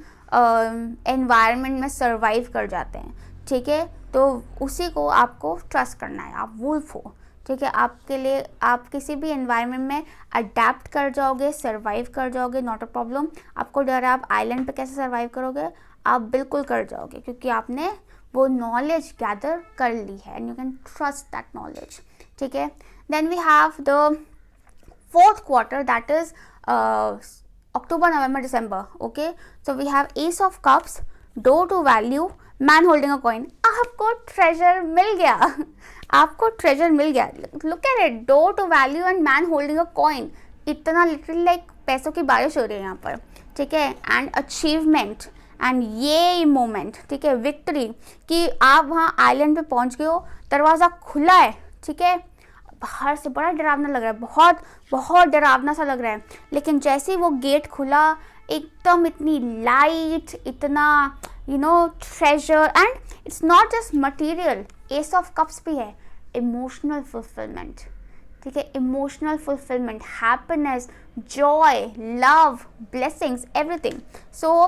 एनवायरनमेंट में सर्वाइव कर जाते हैं, ठीक है. तो उसी को आपको ट्रस्ट करना है, आप वुल्फ हो, ठीक है. आपके लिए आप किसी भी एनवायरनमेंट में अडेप्ट कर जाओगे, सर्वाइव कर जाओगे, नॉट अ प्रॉब्लम. आपको डर है आप आइलैंड पे कैसे सर्वाइव करोगे, आप बिल्कुल कर जाओगे, क्योंकि आपने वो नॉलेज गैदर कर ली है and you can trust that knowledge, ठीक है. Then we have the fourth quarter, that is October, November, December, okay. So we have Ace of Cups, Door to Value, Man holding a coin. आपको treasure मिल गया, आपको treasure मिल गया. Look at it, Door to Value and Man holding a coin. इतना literally like पैसों की बारिश हो रही है यहाँ पर, ठीक है. एंड अचीवमेंट एंड ये मोमेंट, ठीक है, विक्ट्री, कि आप वहाँ आइलैंड पे पहुँच गए हो, दरवाज़ा खुला है, ठीक है. बाहर से बड़ा डरावना लग रहा है, बहुत डरावना सा लग रहा है, लेकिन जैसे ही वो गेट खुला एकदम इतनी लाइट, इतना treasure, and it's not just material, ace of cups भी है, इमोशनल फुलफिलमेंट, ठीक है, emotional fulfilment, happiness, joy, love, blessings, everything. So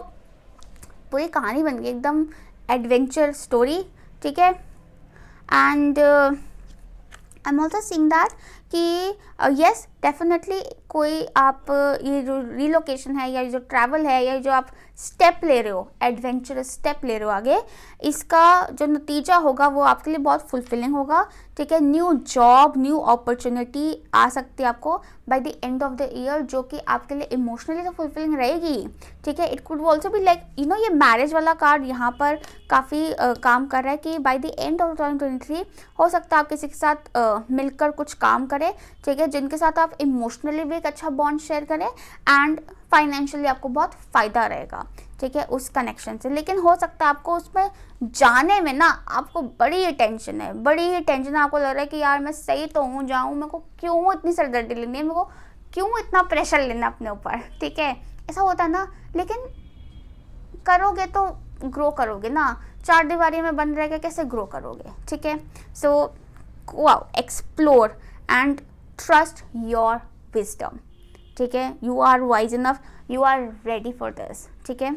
पूरी कहानी बन गई एकदम एडवेंचर स्टोरी, ठीक है। And I am also seeing that कि यस डेफिनेटली कोई आप ये जो रिलोकेशन है या जो ट्रैवल है या जो आप स्टेप ले रहे हो, एडवेंचरस स्टेप ले रहे हो आगे, इसका जो नतीजा होगा वो आपके लिए बहुत फुलफिलिंग होगा, ठीक है। न्यू जॉब, न्यू अपॉर्चुनिटी आ सकती है आपको bye the end of the year, जो कि आपके लिए इमोशनली तो फुलफिलिंग रहेगी, ठीक है। It could also be like ये मैरिज वाला कार्ड यहाँ पर काफ़ी काम कर रहा है कि बाय द एंड ऑफ 2023 हो सकता है आप किसी के साथ मिलकर कुछ काम करें, ठीक है, जिनके साथ आप इमोशनली भी एक अच्छा बॉन्ड शेयर करें एंड फाइनेंशियली आपको बहुत फ़ायदा रहेगा, ठीक है, उस कनेक्शन से। लेकिन हो सकता है आपको उसमें जाने में ना आपको बड़ी ही टेंशन है, बड़ी ही टेंशन है, आपको लग रहा है कि यार मैं सही तो हूँ, जाऊँ, मेरे को क्यों इतनी सरदर्दी लेनी है, मेरे को क्यों इतना प्रेशर लेना अपने ऊपर, ठीक है, ऐसा होता है ना। लेकिन करोगे तो ग्रो करोगे ना, चार दीवारी में बंद रह के कैसे ग्रो करोगे, ठीक है। So wow, explore and trust your wisdom, ठीक है, you are wise enough, you are ready for this, ठीक है।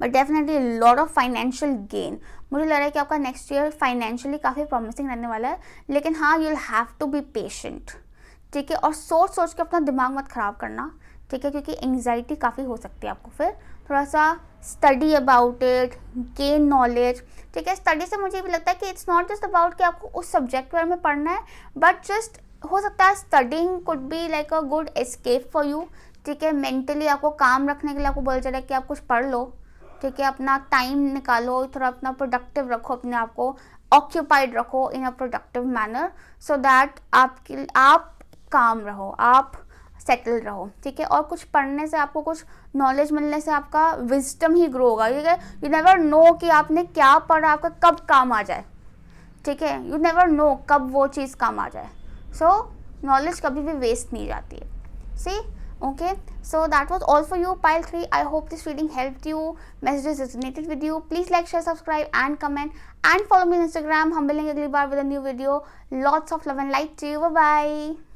But definitely lot of financial gain, मुझे लग रहा है कि आपका नेक्स्ट ईयर फाइनेंशियली काफ़ी प्रॉमिसिंग रहने वाला है। लेकिन हाँ, you will have to be patient, ठीक है, और सोच सोच के अपना दिमाग मत ख़राब करना, ठीक है, क्योंकि एंग्जाइटी काफ़ी हो सकती है आपको। फिर थोड़ा सा study about it, gain knowledge, ठीक है। स्टडी से मुझे भी लगता है कि इट्स नॉट जस्ट अबाउट कि आपको उस सब्जेक्ट के बारे में पढ़ना है, बट जस्ट हो सकता है studying could be like a good escape for you, ठीक है। मेंटली आपको काम रखने के लिए आपको बोला जा रहा है कि आप कुछ पढ़ लो, ठीक है, अपना टाइम निकालो, थोड़ा अपना प्रोडक्टिव रखो, अपने आप को ऑक्यूपाइड रखो in a productive manner, so that आप काम रहो, आप सेटल रहो, ठीक है। और कुछ पढ़ने से आपको कुछ नॉलेज मिलने से आपका विजडम ही ग्रो होगा, ठीक है। यू नेवर नो कि आपने क्या पढ़ा आपका कब काम आ जाए, ठीक है, यू नेवर नो कब वो चीज़ काम आ जाए। सो नॉलेज कभी भी वेस्ट नहीं जाती है, सी, okay, so that was all for you pile 3. I hope this reading helped you, messages resonated with you. Please like, share, subscribe and comment and follow me on Instagram. हम मिलेंगे अगली बार with a new video. Lots of love and light to you. Bye bye.